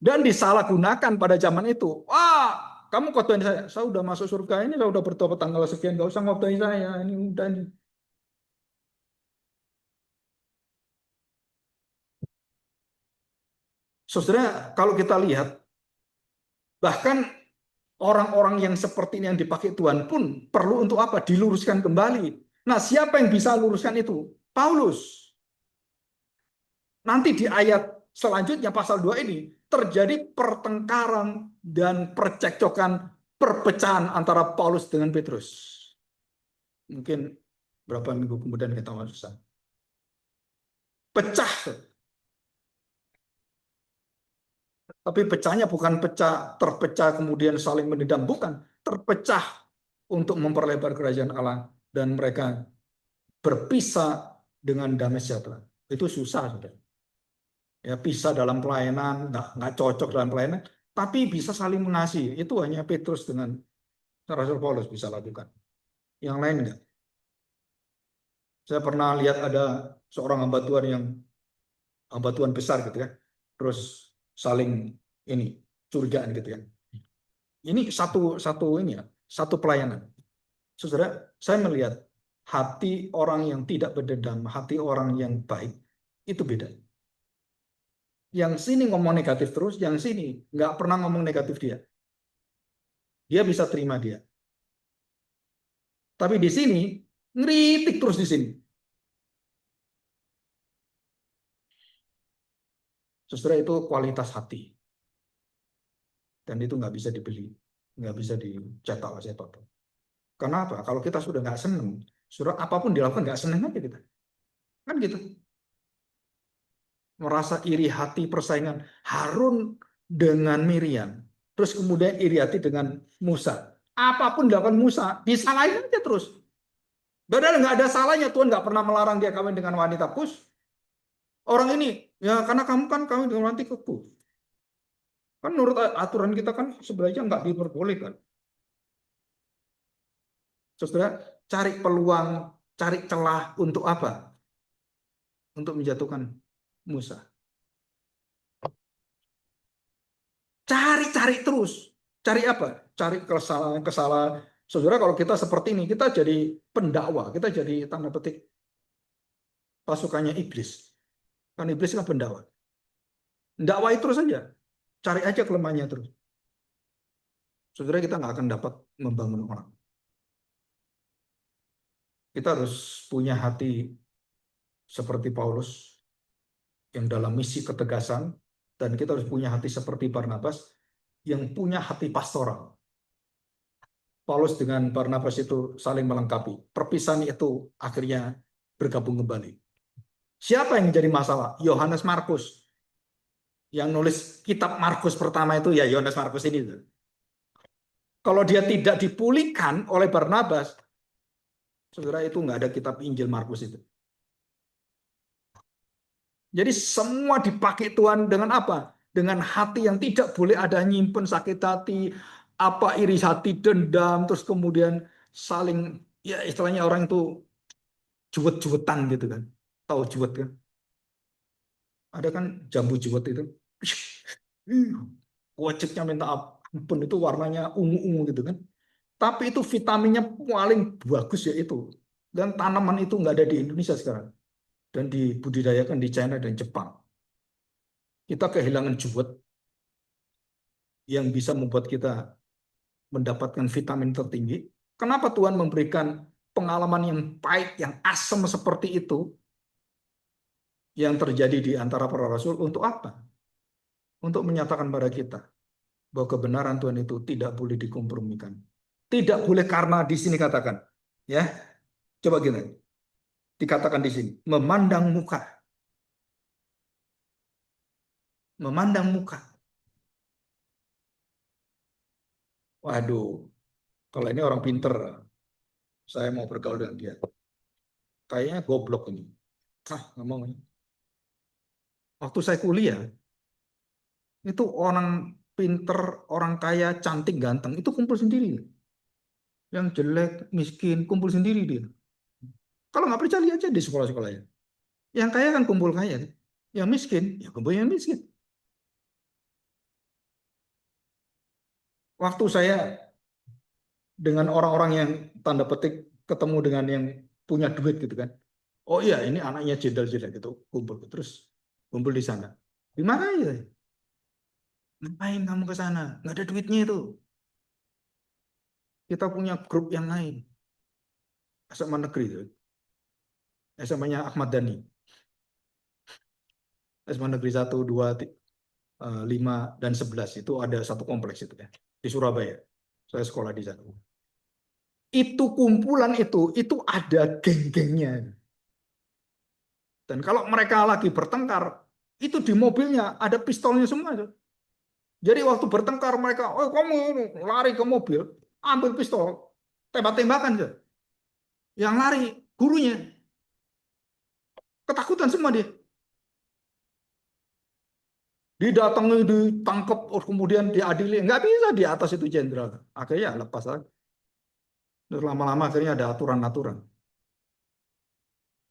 Dan disalahgunakan pada zaman itu. Wah, kamu kotain saya udah masuk surga ini, saya udah bertobat tanggal sekian, nggak usah ngotain saya. Ini udah ini. Saudara, kalau kita lihat, bahkan orang-orang yang seperti ini yang dipakai Tuhan pun perlu untuk apa? Diluruskan kembali. Nah, siapa yang bisa luruskan itu? Paulus. Nanti di ayat selanjutnya pasal 2 ini terjadi pertengkaran dan percekcokan, perpecahan antara Paulus dengan Petrus. Mungkin berapa minggu kemudian kita masuk sana. Pecah. Tapi pecahnya bukan terpecah kemudian saling mendendam, bukan. Terpecah untuk memperlebar kerajaan Allah dan mereka berpisah dengan damai sejahtera. Itu susah, saudara. Ya, pisah dalam pelayanan, nggak cocok dalam pelayanan, tapi bisa saling mengasihi. Itu hanya Petrus dengan Rasul Paulus bisa lakukan. Yang lain enggak. Saya pernah lihat ada seorang hamba Tuhan yang hamba Tuhan besar gitu ya. Terus saling ini curigaan gitu ya. Ini satu ini ya, satu pelayanan. Saudara, saya melihat hati orang yang tidak berdendam, hati orang yang baik itu beda. Yang sini ngomong negatif terus, yang sini nggak pernah ngomong negatif dia. Dia bisa terima dia. Tapi di sini ngeritik terus di sini. Saudara, itu kualitas hati. Dan itu nggak bisa dibeli, nggak bisa dicetak oleh siapapun. Kenapa? Kalau kita sudah nggak seneng, sudah apapun dilakukan nggak seneng aja kita. Kan gitu. Merasa iri hati persaingan Harun dengan Miriam. Terus kemudian iri hati dengan Musa. Apapun dilakukan Musa, disalahin aja terus. Padahal nggak ada salahnya, Tuhan nggak pernah melarang dia kawin dengan wanita Kus. Orang ini, ya karena kamu kan kawin dengan wanita Kus. Kan menurut aturan kita kan sebenarnya nggak diperbolehkan. Saudara, cari peluang, cari celah untuk apa? Untuk menjatuhkan Musa. Cari-cari terus. Cari apa? Cari kesalahan-kesalahan. Saudara, kalau kita seperti ini, kita jadi pendakwa. Kita jadi tanda petik pasukannya iblis. Kan iblis kan pendakwa. Dakwai terus saja. Cari aja kelemahannya terus. Saudara, kita nggak akan dapat membangun orang. Kita harus punya hati seperti Paulus yang dalam misi ketegasan, dan kita harus punya hati seperti Barnabas yang punya hati pastoral. Paulus dengan Barnabas itu saling melengkapi. Perpisahan itu akhirnya bergabung kembali. Siapa yang menjadi masalah? Yohanes Markus. Yang nulis kitab Markus pertama itu ya Yohanes Markus ini. Kalau dia tidak dipulihkan oleh Barnabas, saudara, itu nggak ada kitab Injil Markus itu. Jadi semua dipakai Tuhan dengan apa? Dengan hati yang tidak boleh ada nyimpen sakit hati, apa iri hati, dendam, terus kemudian saling, ya istilahnya orang itu juwet-juwetan gitu kan. Tahu juwet kan? Ada kan jambu juwet itu. Wajibnya minta ampun, itu warnanya ungu-ungu gitu kan. Tapi itu vitaminnya paling bagus ya itu. Dan tanaman itu nggak ada di Indonesia sekarang. Dan dibudidayakan di China dan Jepang. Kita kehilangan juwet yang bisa membuat kita mendapatkan vitamin tertinggi? Kenapa Tuhan memberikan pengalaman yang pahit, yang asam seperti itu yang terjadi di antara para rasul? Untuk apa? Untuk menyatakan pada kita bahwa kebenaran Tuhan itu tidak boleh dikompromikan. Tidak boleh, karena di sini katakan, ya, coba gini, dikatakan di sini, memandang muka. Memandang muka. Waduh, kalau ini orang pinter, saya mau bergaul dengan dia. Kayaknya goblok ini. Ngomong ini. Waktu saya kuliah, itu orang pinter, orang kaya, cantik, ganteng, itu kumpul sendiri. Yang jelek, miskin, kumpul sendiri dia. Kalau nggak percaya, lihat aja di sekolah-sekolahnya. Yang kaya kan kumpul kaya. Yang miskin, ya kumpul yang miskin. Waktu saya dengan orang-orang yang tanda petik ketemu dengan yang punya duit gitu kan. Oh iya, ini anaknya jenderal-jenderal gitu, kumpul. Terus kumpul di sana. Di mana ya? Ngapain kamu ke sana? Nggak ada duitnya itu. Kita punya grup yang lain. SMA negeri itu. SMA-nya Ahmad Dhani. SMA negeri 1, 2, 5, dan 11. Itu ada satu kompleks itu ya. Di Surabaya. Saya sekolah di sana. Itu kumpulan itu ada geng-gengnya. Dan kalau mereka lagi bertengkar, itu di mobilnya ada pistolnya semua. Jadi waktu bertengkar mereka, oh kamu lari ke mobil, ambil pistol, tembak-tembakan. Yang lari gurunya, ketakutan semua dia. Didatangi, ditangkap, kemudian diadili. Nggak bisa di atas itu jenderal. Akhirnya lepas lagi. Terus lama-lama akhirnya ada aturan-aturan.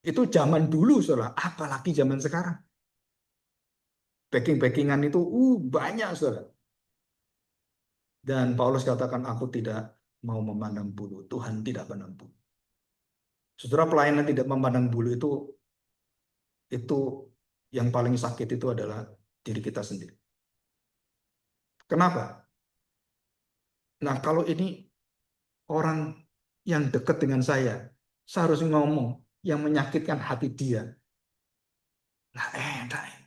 Itu zaman dulu, saudara. Apalagi zaman sekarang. Backing-backingan itu banyak, saudara. Dan Paulus katakan, aku tidak mau memandang bulu. Tuhan tidak memandang bulu. Saudara, pelayanan tidak memandang bulu itu yang paling sakit itu adalah diri kita sendiri. Kenapa? Nah, kalau ini orang yang dekat dengan saya harus ngomong yang menyakitkan hati dia. Nah,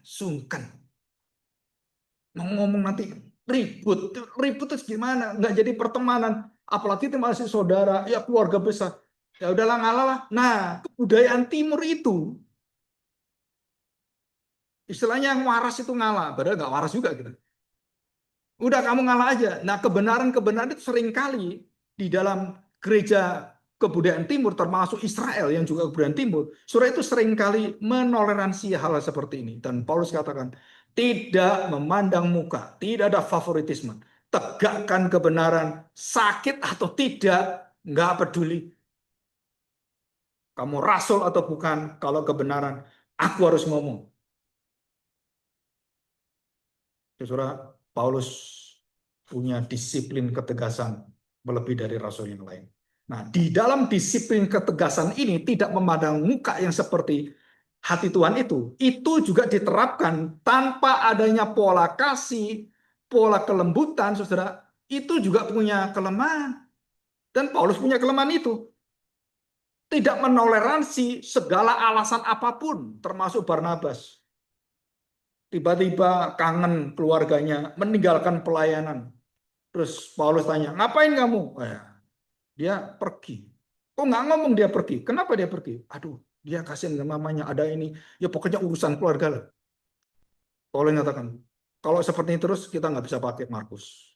sungkan. Mau ngomong nanti ribut, ribut terus gimana? Nggak jadi pertemanan. Apalagi itu masih saudara, ya keluarga besar. Ya udahlah, ngalah lah. Nah, kebudayaan timur itu, istilahnya yang waras itu ngalah. Padahal nggak waras juga gitu. Udah kamu ngalah aja. Nah, kebenaran-kebenaran itu seringkali di dalam gereja kebudayaan timur, termasuk Israel yang juga kebudayaan timur, surah itu seringkali menoleransi hal seperti ini. Dan Paulus katakan, tidak memandang muka, tidak ada favoritisme. Tegakkan kebenaran, sakit atau tidak, nggak peduli. Kamu rasul atau bukan, kalau kebenaran, aku harus ngomong. Saudara, Paulus punya disiplin ketegasan melebihi dari rasul yang lain. Nah, di dalam disiplin ketegasan ini tidak memandang muka yang seperti hati Tuhan itu juga diterapkan tanpa adanya pola kasih, pola kelembutan, saudara. Itu juga punya kelemahan. Dan Paulus punya kelemahan itu. Tidak menoleransi segala alasan apapun, termasuk Barnabas. Tiba-tiba kangen keluarganya, meninggalkan pelayanan. Terus Paulus tanya, ngapain kamu? Dia pergi. Kok nggak ngomong dia pergi? Kenapa dia pergi? Aduh, dia kasihan sama mamanya, ada ini. Ya pokoknya urusan keluarga lah. Paulus mengatakan, kalau seperti ini terus kita nggak bisa pakai Markus.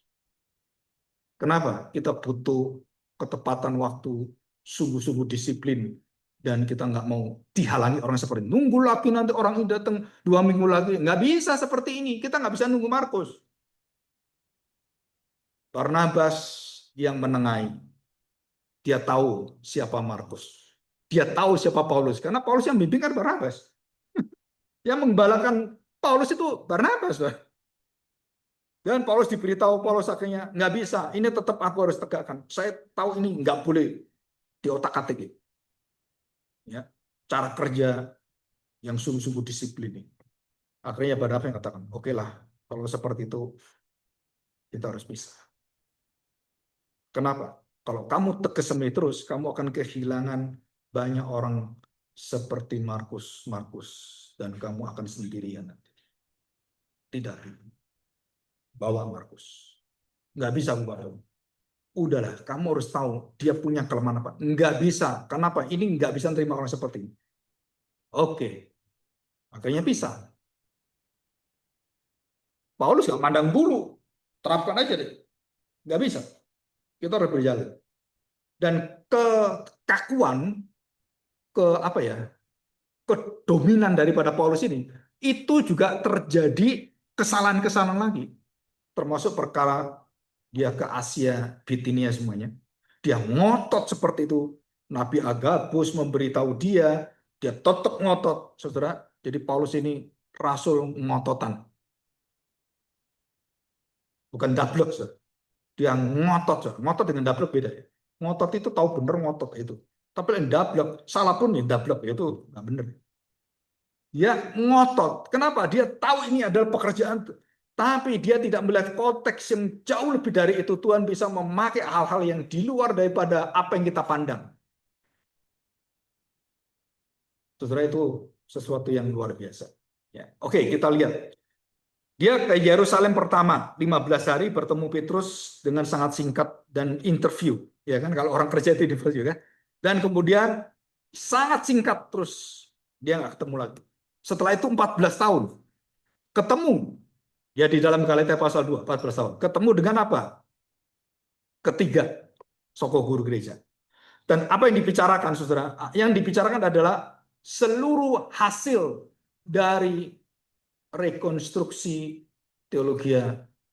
Kenapa? Kita butuh ketepatan waktu, sungguh-sungguh disiplin, dan kita nggak mau dihalangi orang seperti ini. Nunggu lagi nanti orang ini datang 2 minggu lagi. Nggak bisa seperti ini. Kita nggak bisa nunggu Markus. Barnabas yang menengahi. Dia tahu siapa Markus. Dia tahu siapa Paulus. Karena Paulus yang bimbing kan Barnabas. Yang menggembalakan Paulus itu Barnabas. Dan Paulus diberitahu, Paulus akhirnya nggak bisa. Ini tetap aku harus tegakkan. Saya tahu ini nggak boleh diotak-atik. Ya, cara kerja yang sungguh-sungguh disiplin. Akhirnya Barnabas yang katakan, oke lah, kalau seperti itu kita harus bisa. Kenapa? Kalau kamu tekesemi terus, kamu akan kehilangan banyak orang seperti Markus, dan kamu akan sendirian nanti. Tidak, bawa Markus. Nggak bisa bawa. Udahlah, kamu harus tahu dia punya kelemahan apa. Nggak bisa. Kenapa? Ini nggak bisa terima orang seperti ini. Oke, makanya bisa. Paulus nggak mandang bulu, terapkan aja deh. Nggak bisa. Kita harus berjalan. Dan kekakuan, apa ya, kedominan daripada Paulus ini, itu juga terjadi kesalahan-kesalahan lagi. Termasuk perkara dia ke Asia, Bitinia semuanya. Dia ngotot seperti itu. Nabi Agabus memberitahu dia tetap ngotot, saudara. Jadi Paulus ini rasul ngototan, bukan dablek, saudara. Dia ngotot, saudara. Ngotot dengan dablek beda ya. Ngotot itu tahu bener ngotot itu. Tapi yang dablek, salah pun ya dablek itu nggak bener. Dia ngotot. Kenapa? Dia tahu ini adalah pekerjaan. Tapi dia tidak melihat konteks yang jauh lebih dari itu. Tuhan bisa memakai hal-hal yang di luar daripada apa yang kita pandang. Saudara, itu sesuatu yang luar biasa. Ya. Oke, kita lihat. Dia ke Yerusalem pertama, 15 hari bertemu Petrus dengan sangat singkat dan interview. Ya kan, kalau orang kerja itu interview kan. Dan kemudian sangat singkat terus dia nggak ketemu lagi. Setelah itu 14 tahun ketemu. Ya di dalam Galatia pasal 2, 14 tahun. Ketemu dengan apa? Ketiga, soko guru gereja. Dan apa yang dibicarakan, saudara? Yang dibicarakan adalah seluruh hasil dari rekonstruksi teologi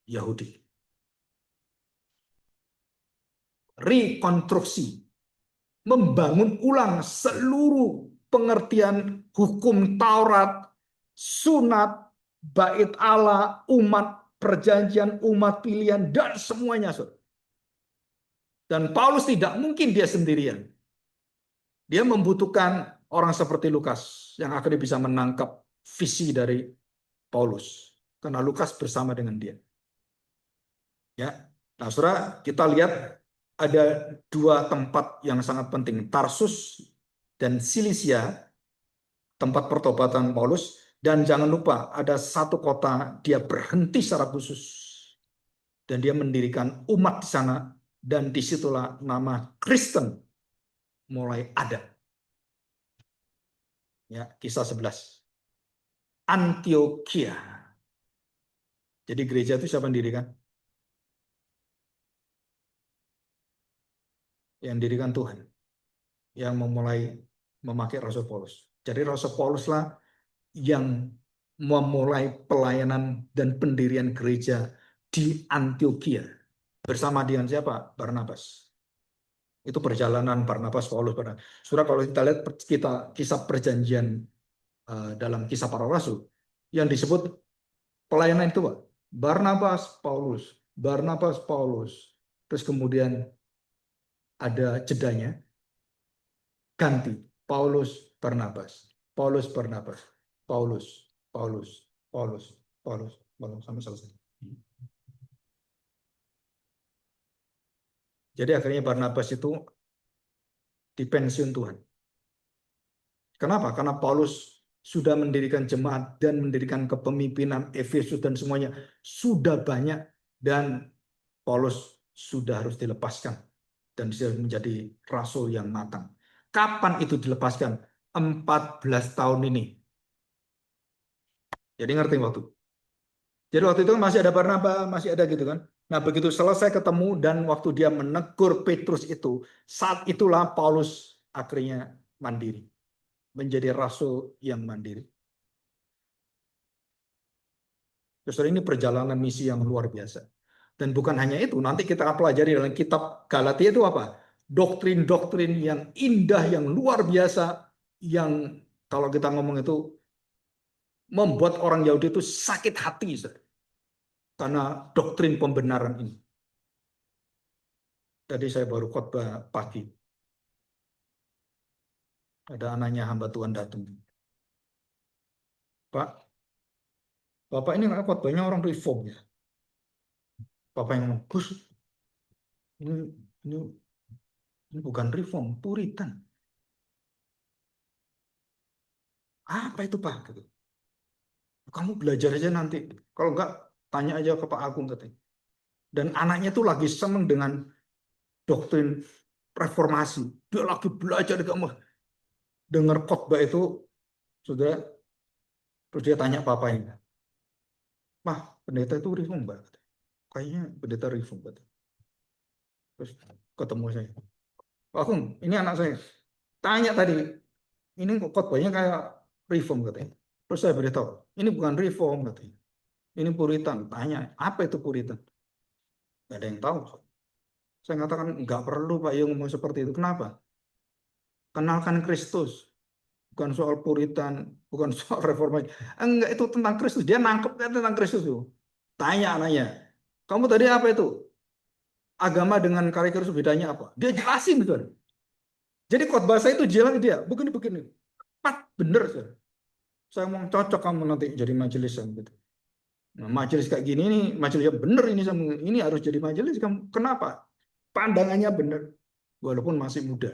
Yahudi. Rekonstruksi. Membangun ulang seluruh pengertian hukum Taurat, sunat, bait Allah, umat perjanjian, umat pilihan, dan semuanya, saudara. Dan Paulus tidak mungkin dia sendirian. Dia membutuhkan orang seperti Lukas yang akhirnya bisa menangkap visi dari Paulus. Karena Lukas bersama dengan dia. Ya. Nah, saudara, kita lihat ada dua tempat yang sangat penting. Tarsus dan Silisia, tempat pertobatan Paulus. Dan jangan lupa, ada satu kota dia berhenti secara khusus. Dan dia mendirikan umat di sana. Dan disitulah nama Kristen mulai ada. Ya, kisah 11. Antioquia. Jadi gereja itu siapa yang dirikan? Yang dirikan Tuhan. Yang memulai memakai Rasul Paulus. Jadi Rasul Paulus lah yang memulai pelayanan dan pendirian gereja di Antioquia. Bersama dengan siapa? Barnabas. Itu perjalanan Barnabas, Paulus. Surah kalau kita lihat kisah perjanjian dalam kisah para rasul, yang disebut pelayanan itu Pak. Barnabas, Paulus. Barnabas, Paulus. Terus kemudian ada jedanya, ganti. Paulus, Barnabas. Paulus, Barnabas. Paulus, Paulus, Paulus, Paulus, Paulus, sampai selesai. Jadi akhirnya Barnabas itu dipensiun Tuhan. Kenapa? Karena Paulus sudah mendirikan jemaat dan mendirikan kepemimpinan Efesus dan semuanya sudah banyak, dan Paulus sudah harus dilepaskan dan sudah menjadi rasul yang matang. Kapan itu dilepaskan? 14 tahun ini. Jadi ngerti waktu. Jadi waktu itu masih ada Barnabas, masih ada gitu kan. Nah, begitu selesai ketemu dan waktu dia menegur Petrus itu, saat itulah Paulus akhirnya mandiri. Menjadi rasul yang mandiri. Terus ini perjalanan misi yang luar biasa. Dan bukan hanya itu, nanti kita pelajari dalam kitab Galatia itu apa? Doktrin-doktrin yang indah, yang luar biasa, yang kalau kita ngomong itu membuat orang Yahudi itu sakit hati karena doktrin pembenaran ini. Tadi saya baru khotbah pagi. Ada anaknya hamba Tuhan datang. Pak, Bapak ini nggak khotbahnya orang reform ya. Bapak yang ngomong, Gus, ini ini bukan reform, Puritan. Apa itu Pak? Gitu. Kamu belajar aja nanti. Kalau enggak, tanya aja ke Pak Agung katanya. Dan anaknya tuh lagi seneng dengan doktrin reformasi. Dia lagi belajar di kamar. Dengar khotbah itu, sudah, terus dia tanya papanya, Pak, pendeta itu reform, Mbak. Kayaknya pendeta reform, Mbak. Terus ketemu saya. Pak Agung, ini anak saya. Tanya tadi, ini khotbahnya kayak reform katanya. Terus saya beritahu, ini bukan reform katanya. Ini Puritan. Tanya, apa itu Puritan? Gak ada yang tahu. Saya katakan, nggak perlu Pak Yung ngomong seperti itu. Kenapa? Kenalkan Kristus. Bukan soal Puritan, bukan soal reformasi. Enggak, itu tentang Kristus. Dia nangkep tentang Kristus tuh. Tanya anaknya, kamu tadi apa itu? Agama dengan kari Kristus bedanya apa? Dia jelasin gitu. Jadi khotbah saya itu jelas dia, begini-begini. Tepat, bener. Saya mau cocok kamu nanti jadi majelis gitu. Nah, majelis kayak gini nih, majelis yang bener ini harus jadi majelis kamu. Kenapa? Pandangannya bener, walaupun masih muda.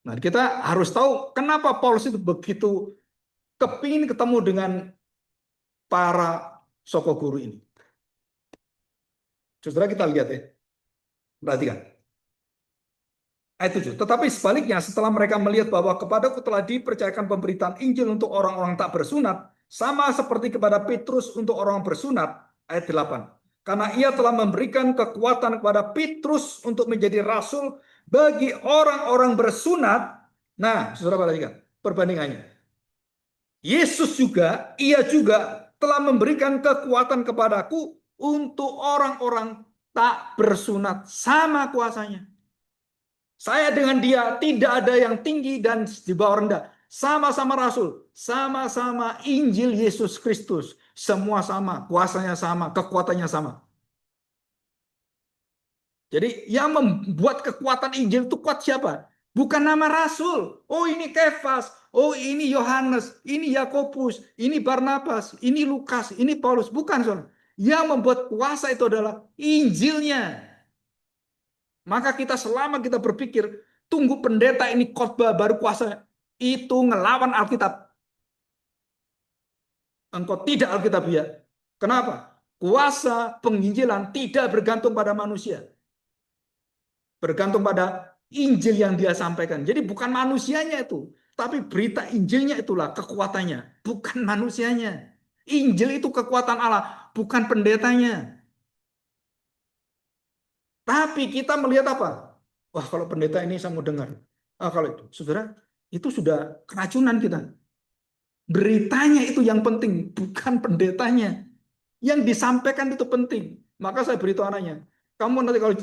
Nah, kita harus tahu kenapa Paulus itu begitu kepingin ketemu dengan para soko guru ini. Saudara kita lihat ya, perhatikan. Ayat 7. Tetapi sebaliknya setelah mereka melihat bahwa kepadaku telah dipercayakan pemberitaan Injil untuk orang-orang tak bersunat, sama seperti kepada Petrus untuk orang bersunat, ayat 8. Karena ia telah memberikan kekuatan kepada Petrus untuk menjadi rasul bagi orang-orang bersunat. Nah, saudara perhatikan perbandingannya. Yesus juga, ia juga telah memberikan kekuatan kepadaku untuk orang-orang tak bersunat, sama kuasanya. Saya dengan dia tidak ada yang tinggi dan di bawah rendah. Sama-sama rasul, sama-sama Injil Yesus Kristus. Semua sama, kuasanya sama, kekuatannya sama. Jadi yang membuat kekuatan Injil itu kuat siapa? Bukan nama rasul. Oh ini Kefas, oh ini Yohanes, ini Yakobus, ini Barnabas, ini Lukas, ini Paulus. Bukan, saudara. Yang membuat kuasa itu adalah Injilnya. Maka kita selama kita berpikir, tunggu pendeta ini khotbah baru kuasa, itu ngelawan Alkitab. Engkau tidak Alkitabiah. Kenapa? Kuasa penginjilan tidak bergantung pada manusia. Bergantung pada Injil yang dia sampaikan. Jadi bukan manusianya itu, tapi berita Injilnya itulah kekuatannya, bukan manusianya. Injil itu kekuatan Allah, bukan pendetanya. Tapi kita melihat apa? Wah, kalau pendeta ini saya mau dengar. Kalau itu, saudara, itu sudah keracunan kita. Beritanya itu yang penting, bukan pendetanya. Yang disampaikan itu penting. Maka saya beritahu anaknya, kamu nanti kalau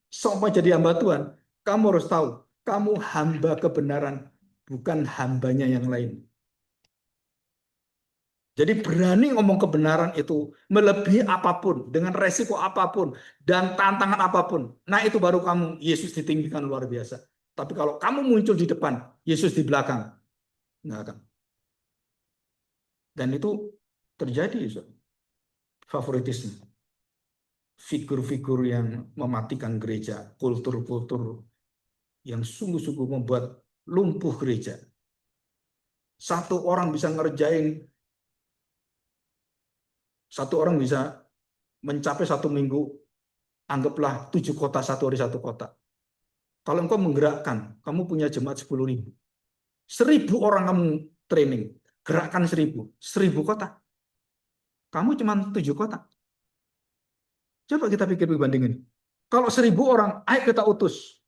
sampai jadi hamba Tuhan, kamu harus tahu, kamu hamba kebenaran, bukan hambanya yang lain. Jadi berani ngomong kebenaran itu melebihi apapun, dengan resiko apapun, dan tantangan apapun. Nah itu baru kamu, Yesus ditinggikan luar biasa. Tapi kalau kamu muncul di depan, Yesus di belakang, nggak akan. Dan itu terjadi, favoritisme. Figur-figur yang mematikan gereja, kultur-kultur yang sungguh-sungguh membuat lumpuh gereja. Satu orang bisa mencapai 1 minggu, anggaplah 7 kota, 1 hari 1 kota. Kalau engkau menggerakkan, kamu punya jemaat 10.000. 1.000 orang kamu training, gerakkan 1.000 kota. Kamu cuma 7 kota. Coba kita pikir bandingin. Kalau 1.000 orang, ayo kita utus.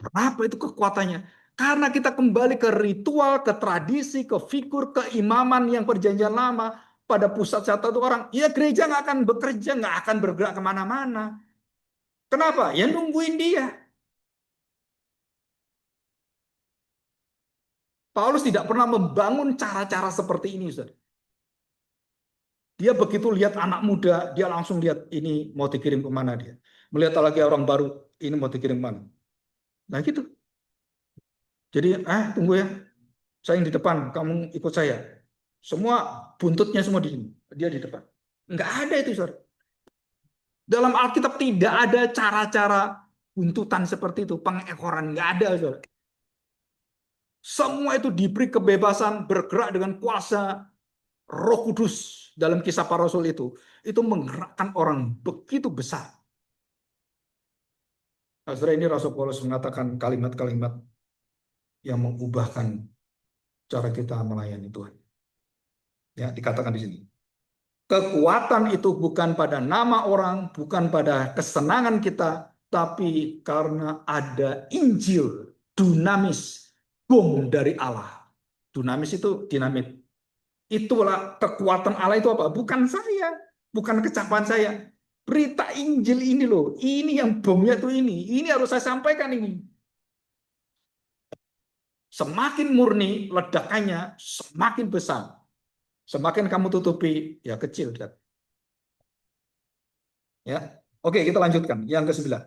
Apa itu kekuatannya? Karena kita kembali ke ritual, ke tradisi, ke figur, keimaman yang perjanjian lama. Pada pusat satu orang, ya gereja nggak akan bekerja, nggak akan bergerak kemana-mana. Kenapa? Ya nungguin dia. Paulus tidak pernah membangun cara-cara seperti ini, Ustaz. Dia begitu lihat anak muda, dia langsung lihat ini mau dikirim kemana dia. Melihat lagi orang baru, ini mau dikirim kemana. Nah gitu. Jadi, tunggu ya. Saya yang di depan, kamu ikut saya. Semua buntutnya semua di sini. Dia di depan. Enggak ada itu, Saudara. Dalam Alkitab tidak ada cara-cara buntutan seperti itu, pengekoran, nggak ada, saudara. Semua itu diberi kebebasan bergerak dengan kuasa Roh Kudus dalam kisah para rasul itu menggerakkan orang begitu besar. Nah, saudara, ini Rasul Paulus mengatakan kalimat-kalimat yang mengubahkan cara kita melayani Tuhan. Ya, dikatakan di sini. Kekuatan itu bukan pada nama orang, bukan pada kesenangan kita, tapi karena ada Injil, dunamis, bom dari Allah. Dunamis itu dinamit. Itulah kekuatan Allah itu apa? Bukan saya, bukan kecapan saya. Berita Injil ini loh, ini yang bomnya tuh ini. Ini harus saya sampaikan ini. Semakin murni ledakannya, semakin besar. Semakin kamu tutupi, ya kecil. Ya, oke, kita lanjutkan. Yang ke-9.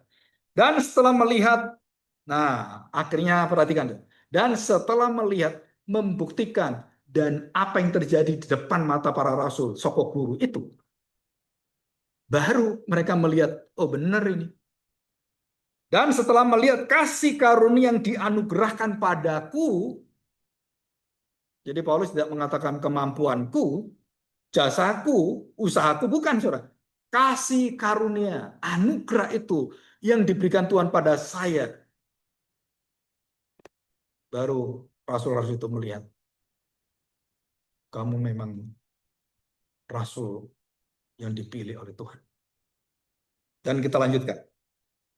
Dan setelah melihat, nah akhirnya perhatikan. Dan setelah melihat, membuktikan, dan apa yang terjadi di depan mata para rasul, sokok guru itu, baru mereka melihat, oh benar ini. Dan setelah melihat kasih karunia yang dianugerahkan padaku, jadi Paulus tidak mengatakan kemampuanku, jasaku, usahaku, bukan, saudara. Kasih karunia, anugerah itu yang diberikan Tuhan pada saya. Baru rasul-rasul itu melihat, kamu memang rasul yang dipilih oleh Tuhan. Dan kita lanjutkan.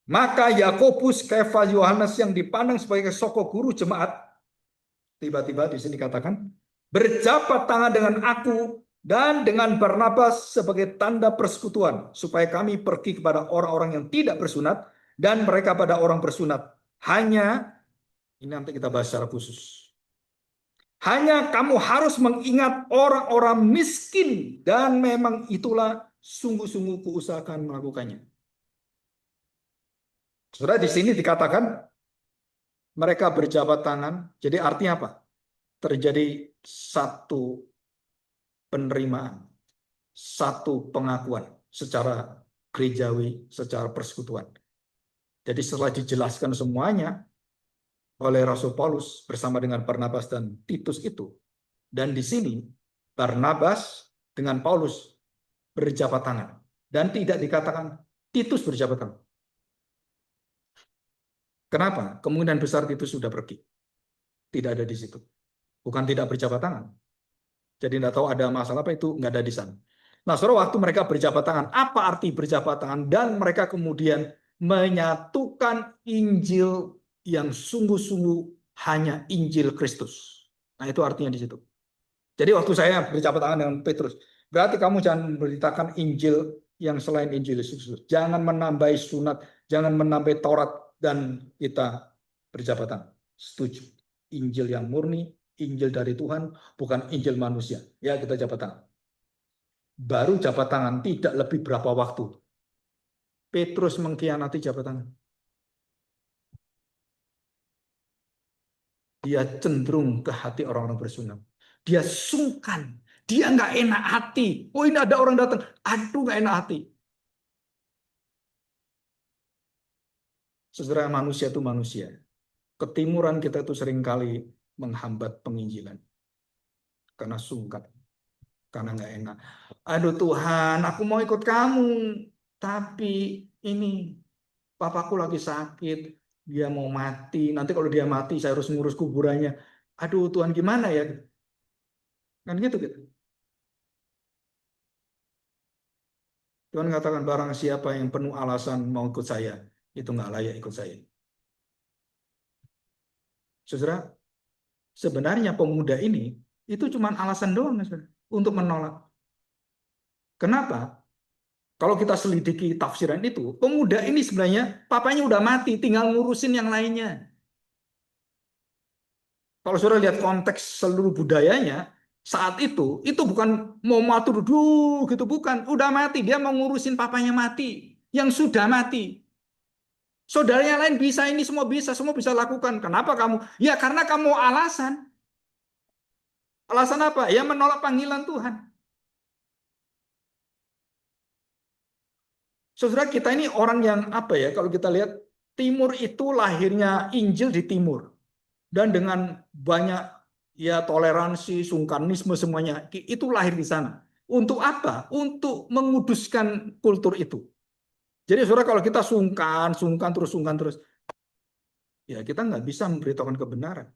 Maka Yakobus, Kefas, Yohanes yang dipandang sebagai sokok guru jemaat, tiba-tiba di sini katakan, berjabat tangan dengan aku dan dengan Barnabas sebagai tanda persekutuan, supaya kami pergi kepada orang-orang yang tidak bersunat dan mereka pada orang bersunat. Hanya, ini nanti kita bahas secara khusus. Hanya kamu harus mengingat orang-orang miskin dan memang itulah sungguh-sungguh kuusahakan melakukannya. Saudara, di sini dikatakan mereka berjabat tangan. Jadi artinya apa? Terjadi satu penerimaan, satu pengakuan secara gerejawi, secara persekutuan. Jadi setelah dijelaskan semuanya oleh Rasul Paulus bersama dengan Barnabas dan Titus itu, dan di sini Barnabas dengan Paulus berjabat tangan, dan tidak dikatakan Titus berjabat tangan. Kenapa? Kemungkinan besar Titus sudah pergi. Tidak ada di situ. Bukan tidak berjabat tangan. Jadi tidak tahu ada masalah apa, itu nggak ada di sana. Nah, saudara, waktu mereka berjabat tangan, apa arti berjabat tangan? Dan mereka kemudian menyatukan Injil yang sungguh-sungguh hanya Injil Kristus. Nah, itu artinya di situ. Jadi waktu saya berjabat tangan dengan Petrus, berarti kamu jangan memberitakan Injil yang selain Injil Yesus. Jangan menambah sunat, jangan menambah Taurat, dan kita berjabat tangan. Setuju. Injil yang murni, Injil dari Tuhan, bukan Injil manusia. Ya, kita jabat tangan. Baru jabat tangan, tidak lebih berapa waktu. Petrus mengkhianati jabat tangan. Dia cenderung ke hati orang-orang bersunat. Dia sungkan. Dia nggak enak hati. Oh, ini ada orang datang. Aduh, nggak enak hati. Saudara, manusia itu manusia. Ketimuran kita itu seringkali menghambat penginjilan. Karena sungkan. Karena nggak enak. Aduh Tuhan, aku mau ikut kamu. Tapi ini papaku lagi sakit. Dia mau mati. Nanti kalau dia mati, saya harus ngurus kuburannya. Aduh Tuhan, gimana ya? Kan gitu. Tuhan mengatakan barang siapa yang penuh alasan mau ikut saya, itu nggak layak ikut saya. Saudara, sebenarnya pemuda ini itu cuma alasan doang, saudara, untuk menolak. Kenapa? Kalau kita selidiki tafsiran itu, pemuda ini sebenarnya papanya udah mati, tinggal ngurusin yang lainnya. Kalau saudara lihat konteks seluruh budayanya, saat itu bukan mau matur dulu gitu, bukan. Udah mati, dia mau ngurusin papanya mati, yang sudah mati. Saudaranya lain bisa, ini semua bisa lakukan. Kenapa kamu? Ya karena kamu alasan. Alasan apa? Ya menolak panggilan Tuhan. Saudara, kita ini orang yang apa ya, kalau kita lihat timur itu lahirnya Injil di timur, dan dengan banyak ya toleransi, sungkanisme semuanya itu lahir di sana. Untuk apa? Untuk menguduskan kultur itu. Jadi saudara, kalau kita sungkan terus, ya kita nggak bisa memberitahukan kebenaran.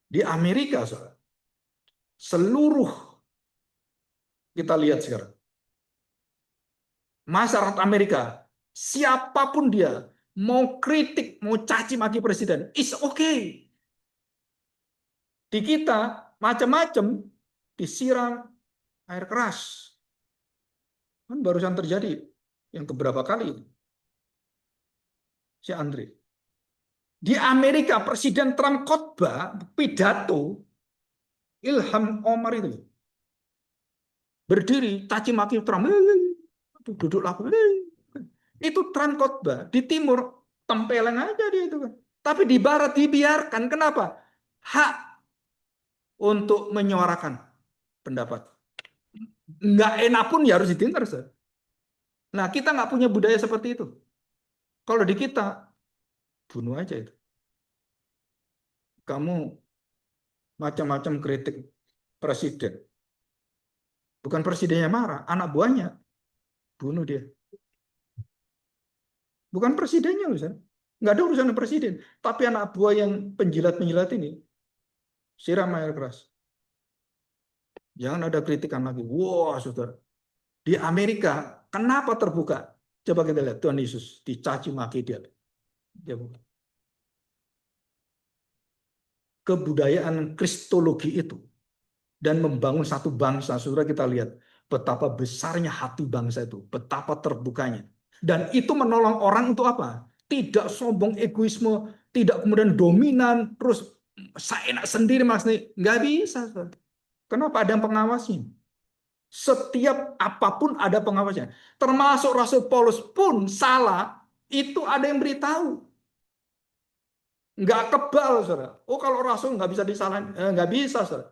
Di Amerika, saudara, seluruh kita lihat sekarang masyarakat Amerika, siapapun dia, mau kritik, mau caci maki presiden, is okay. Di kita macam-macam disiram air keras. Kan barusan terjadi yang keberapa kali si Andre. Di Amerika Presiden Trump khotbah pidato Ilham Omar itu berdiri caci maki Trump, duduk laku, itu Trump khotbah di timur tempeleng aja dia itu kan. Tapi di barat dibiarkan, kenapa? Hak untuk menyuarakan pendapat. Nggak enak pun ya harus didengar. Nah, kita nggak punya budaya seperti itu. Kalau di kita, bunuh aja itu. Kamu macam-macam kritik presiden. Bukan presidennya marah, anak buahnya bunuh dia. Bukan presidennya, Ustaz. Nggak ada urusan presiden. Tapi anak buah yang penjilat-penjilat ini, siram air keras. Jangan ada kritikan lagi. Wah, saudara. Di Amerika, kenapa terbuka? Coba kita lihat, Tuhan Yesus dicaci maki dia. Dia buka. Kebudayaan kristologi itu dan membangun satu bangsa, saudara, kita lihat betapa besarnya hati bangsa itu, betapa terbukanya. Dan itu menolong orang untuk apa? Tidak sombong, egoisme, tidak kemudian dominan, terus saya enak sendiri mas, nggak bisa. Saudara. Kenapa? Ada yang pengawasnya. Setiap apapun ada pengawasnya. Termasuk Rasul Paulus pun salah, itu ada yang beritahu. Nggak kebal, saudara. Oh, kalau Rasul nggak bisa disalahin, nggak bisa, saudara.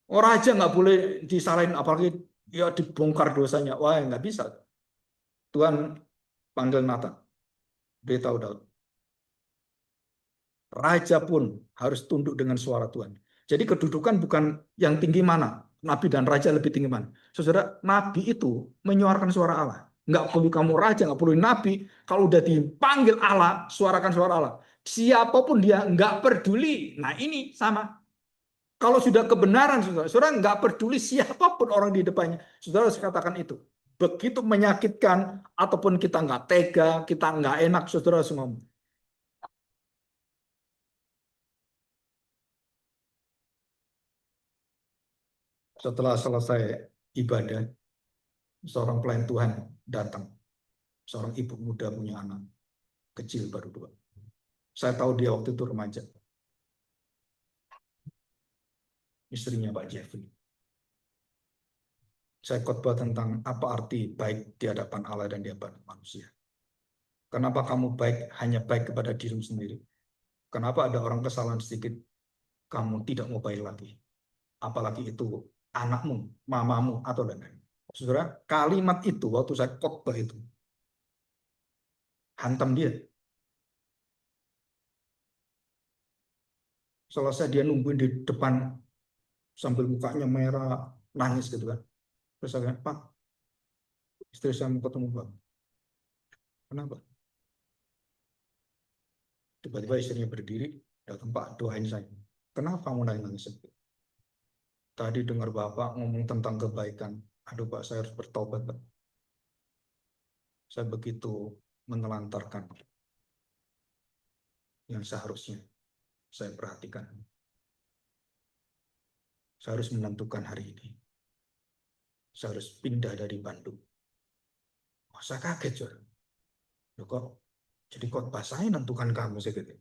Orang aja nggak boleh disalahin, apalagi ya dibongkar dosanya. Wah, nggak bisa. Tuhan panggil Nathan, beritahu Daud. Raja pun harus tunduk dengan suara Tuhan. Jadi kedudukan bukan yang tinggi mana, nabi dan raja lebih tinggi mana. Saudara, nabi itu menyuarakan suara Allah. Nggak perlu kamu raja, nggak perlu nabi. Kalau udah dipanggil Allah, suarakan suara Allah. Siapapun dia nggak peduli. Nah ini sama. Kalau sudah kebenaran, saudara, saudara nggak peduli siapapun orang di depannya. Saudara harus katakan itu. Begitu menyakitkan, ataupun kita nggak tega, kita nggak enak, saudara harus ngomong. Setelah selesai ibadah, seorang pelayan Tuhan datang. Seorang ibu muda punya anak kecil baru 2. Saya tahu dia waktu itu remaja. Istrinya Pak Jeffrey. Saya khotbah tentang apa arti baik di hadapan Allah dan di hadapan manusia. Kenapa kamu baik hanya baik kepada dirimu sendiri? Kenapa ada orang kesalahan sedikit, kamu tidak mau baik lagi? Apalagi itu anakmu, mamamu, atau lain-lain. Saudara, kalimat itu waktu saya khotbah itu, hantam dia. Selesai dia nungguin di depan sambil mukanya merah, nangis gitu kan. Terus saya bilang, Pak, istri saya mau ketemu Pak. Kenapa? Tiba-tiba istrinya berdiri, datang Pak, doain saya. Kenapa kamu nangis? Tadi dengar Bapak ngomong tentang kebaikan. Aduh Pak, saya harus bertobat Pak. Saya begitu menelantarkan yang seharusnya saya perhatikan. Saya harus menentukan hari ini. Saya harus pindah dari Bandung. Oh, saya kaget, Saudara. Loh, kok jadi khotbah saya nentukan kamu segitu.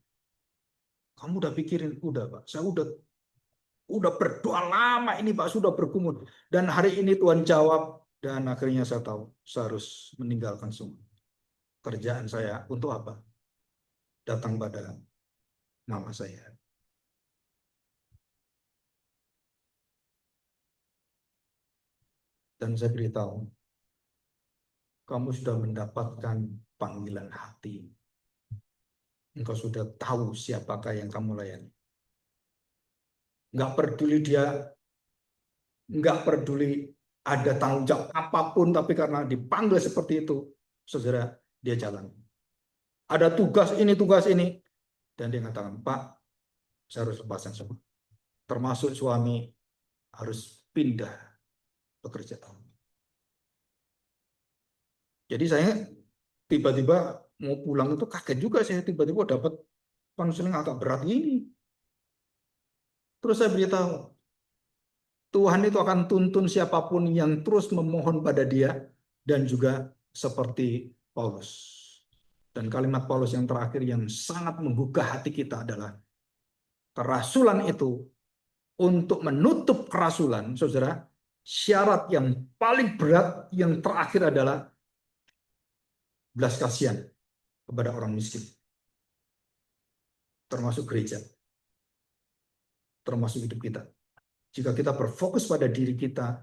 Kamu udah pikirin, udah Pak. Saya udah berdoa lama ini Pak, sudah bergumul. Dan hari ini Tuhan jawab dan akhirnya saya tahu saya harus meninggalkan semua. Kerjaan saya untuk apa? Datang pada mama saya. Dan saya beritahu, kamu sudah mendapatkan panggilan hati. Engkau sudah tahu siapakah yang kamu layani. Nggak peduli dia, nggak peduli ada tanggung jawab apapun, tapi karena dipanggil seperti itu, saudara, dia jalan. Ada tugas ini, dan dia mengatakan, Pak, saya harus lepaskan semua. Termasuk suami harus pindah pekerjaan. Jadi saya tiba-tiba mau pulang itu kaget juga, saya tiba-tiba dapat konseling agak berat ini. Terus saya beritahu, Tuhan itu akan tuntun siapapun yang terus memohon pada dia, dan juga seperti Paulus. Dan kalimat Paulus yang terakhir yang sangat menggugah hati kita adalah, kerasulan itu, untuk menutup kerasulan, saudara, syarat yang paling berat yang terakhir adalah belas kasihan kepada orang miskin. Termasuk gereja. Termasuk hidup kita. Jika kita berfokus pada diri kita,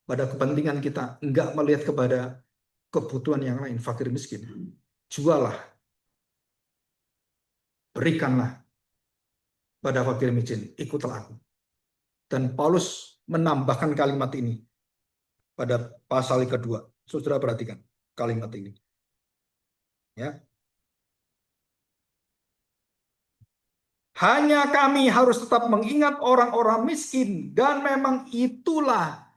pada kepentingan kita, enggak melihat kepada kebutuhan yang lain, fakir miskin, jualah, berikanlah pada fakir miskin, ikutlah aku. Dan Paulus menambahkan kalimat ini pada pasal kedua. Saudara perhatikan kalimat ini. Ya. Hanya kami harus tetap mengingat orang-orang miskin, dan memang itulah,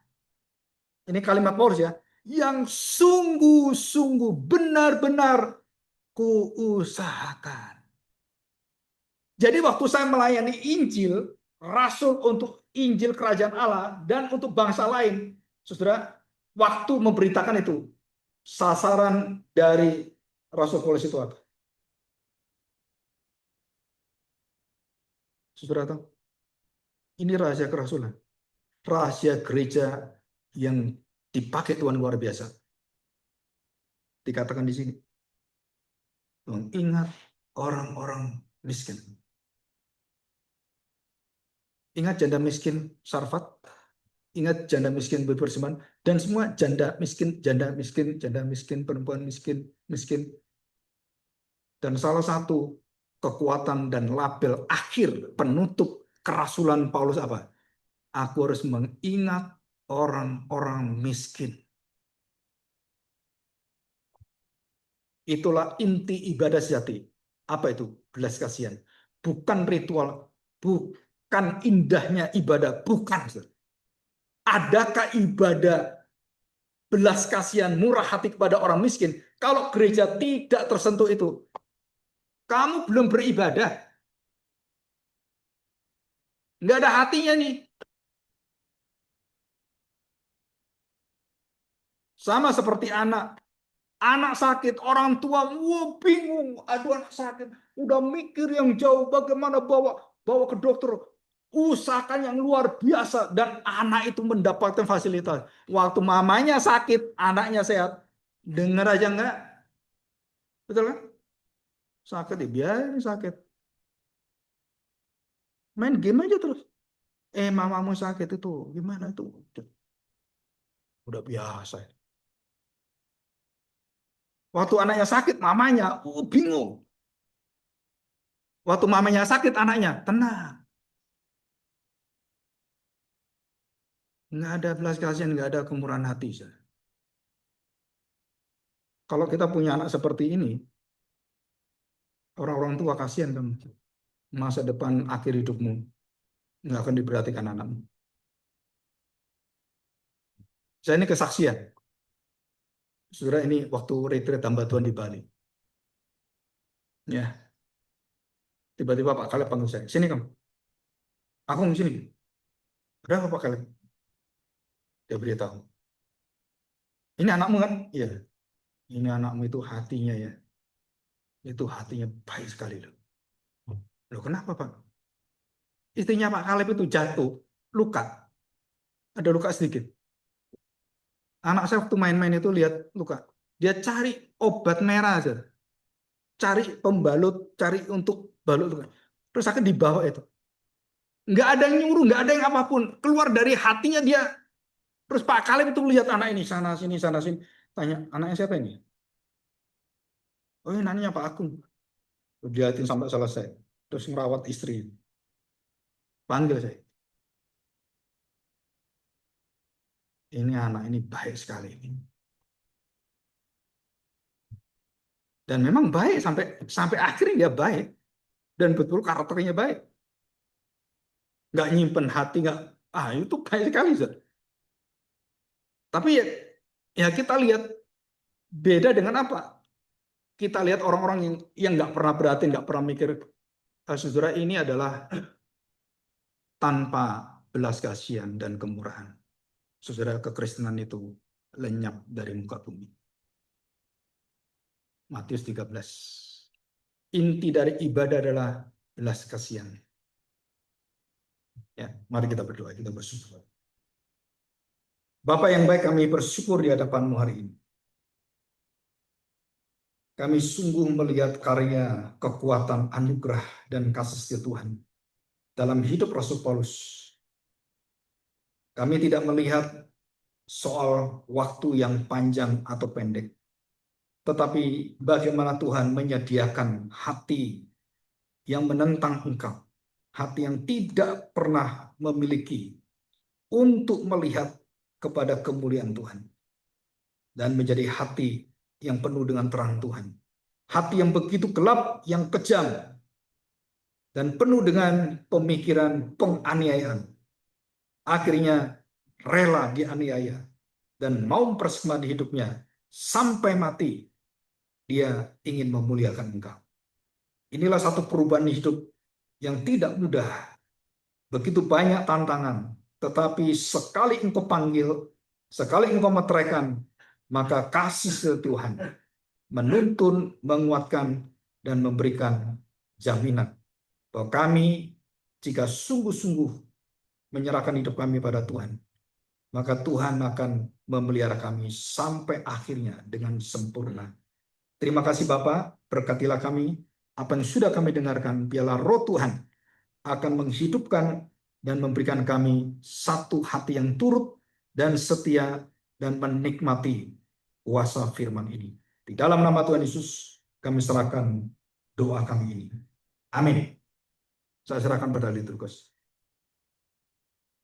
ini kalimat Paulus ya, yang sungguh-sungguh benar-benar kuusahakan. Jadi waktu saya melayani Injil, rasul untuk Injil Kerajaan Allah dan untuk bangsa lain, saudara, waktu memberitakan itu, sasaran dari Rasul Paulus itu apa? Saudara tahu? Ini rahasia kerasulan. Rahasia gereja yang dipakai Tuhan luar biasa. Dikatakan di sini. Mengingat orang-orang miskin. Ingat janda miskin Sarfat? Ingat janda miskin Beperseman? Dan semua janda miskin, perempuan miskin, miskin. Dan salah satu kekuatan dan label akhir penutup kerasulan Paulus apa? Aku harus mengingat orang-orang miskin. Itulah inti ibadah sejati. Apa itu? Belas kasihan. Bukan ritual, bukan indahnya ibadah, bukan. Adakah ibadah belas kasihan, murah hati kepada orang miskin? Kalau gereja tidak tersentuh itu, kamu belum beribadah. Nggak ada hatinya nih. Sama seperti anak. Anak sakit, orang tua bingung. Aduh, anak sakit. Udah mikir yang jauh bagaimana bawa ke dokter. Usahakan yang luar biasa, dan anak itu mendapatkan fasilitas. Waktu mamanya sakit, anaknya sehat. Dengar aja enggak? Betul kan? Sakit ya biarin sakit. Main game aja terus. Mamamu sakit itu gimana itu? Udah biasa. Waktu anaknya sakit, mamanya bingung. Waktu mamanya sakit, anaknya tenang. Nggak ada belas kasihan, nggak ada kemurahan hati. Kalau kita punya anak seperti ini, orang-orang tua kasihan kamu. Masa depan akhir hidupmu nggak akan diperhatikan anakmu. Saya ini kesaksian. Saudara, ini waktu retreat hamba Tuhan di Bali. Ya, tiba-tiba Pak Kaleb panggil saya. Sini kamu. Aku di sini. Ada apa Pak Kaleb? Dia beritahu. Ini anakmu kan? Iya. Ini anakmu itu hatinya ya. Itu hatinya baik sekali loh. Loh kenapa Pak? Istrinya Pak Kaleb itu jatuh, luka. Ada luka sedikit. Anak saya waktu main-main itu lihat luka. Dia cari obat merah aja. Cari pembalut, cari untuk balut luka. Terus akan dibawa itu. Nggak ada yang nyuruh, nggak ada yang apapun. Keluar dari hatinya dia. Terus Pak Kaleb itu lihat anak ini sana sini sana sini. tanya, anaknya siapa ini? Oh, ini anaknya Pak Agung. Dilihatin sampai selesai. Terus merawat istri. Panggil saya. Ini anak ini baik sekali. Dan memang baik sampai sampai akhirnya dia baik. Dan betul karakternya baik. Nggak nyimpen hati, nggak. Itu baik sekali, Zat. Tapi ya kita lihat beda dengan apa? Kita lihat orang-orang yang nggak pernah berhati, nggak pernah mikir, saudara ini adalah tanpa belas kasihan dan kemurahan. Saudara, kekristenan itu lenyap dari muka bumi. Matius 13. Inti dari ibadah adalah belas kasihan. Ya, mari kita berdoa, kita bersyukur. Bapa yang baik, kami bersyukur di hadapan-Mu hari ini. Kami sungguh melihat karya, kekuatan, anugerah, dan kasih setia Tuhan dalam hidup Rasul Paulus. Kami tidak melihat soal waktu yang panjang atau pendek, tetapi bagaimana Tuhan menyediakan hati yang menentang Engkau, hati yang tidak pernah memiliki untuk melihat kepada kemuliaan Tuhan, dan menjadi hati yang penuh dengan terang Tuhan. Hati yang begitu gelap, yang kejam, dan penuh dengan pemikiran penganiayaan. Akhirnya rela dianiaya dan mau mempersembahkan hidupnya sampai mati. Dia ingin memuliakan Engkau. Inilah satu perubahan hidup yang tidak mudah. Begitu banyak tantangan. Tetapi sekali Engkau panggil, sekali Engkau meteraikan, maka kasih Tuhan menuntun, menguatkan, dan memberikan jaminan bahwa kami, jika sungguh-sungguh menyerahkan hidup kami pada Tuhan, maka Tuhan akan memelihara kami sampai akhirnya dengan sempurna. Terima kasih Bapa, berkatilah kami. Apa yang sudah kami dengarkan, biarlah Roh Tuhan akan menghidupkan dan memberikan kami satu hati yang turut dan setia dan menikmati kuasa firman ini. Di dalam nama Tuhan Yesus, kami serahkan doa kami ini. Amin. Saya serahkan pada liturgus.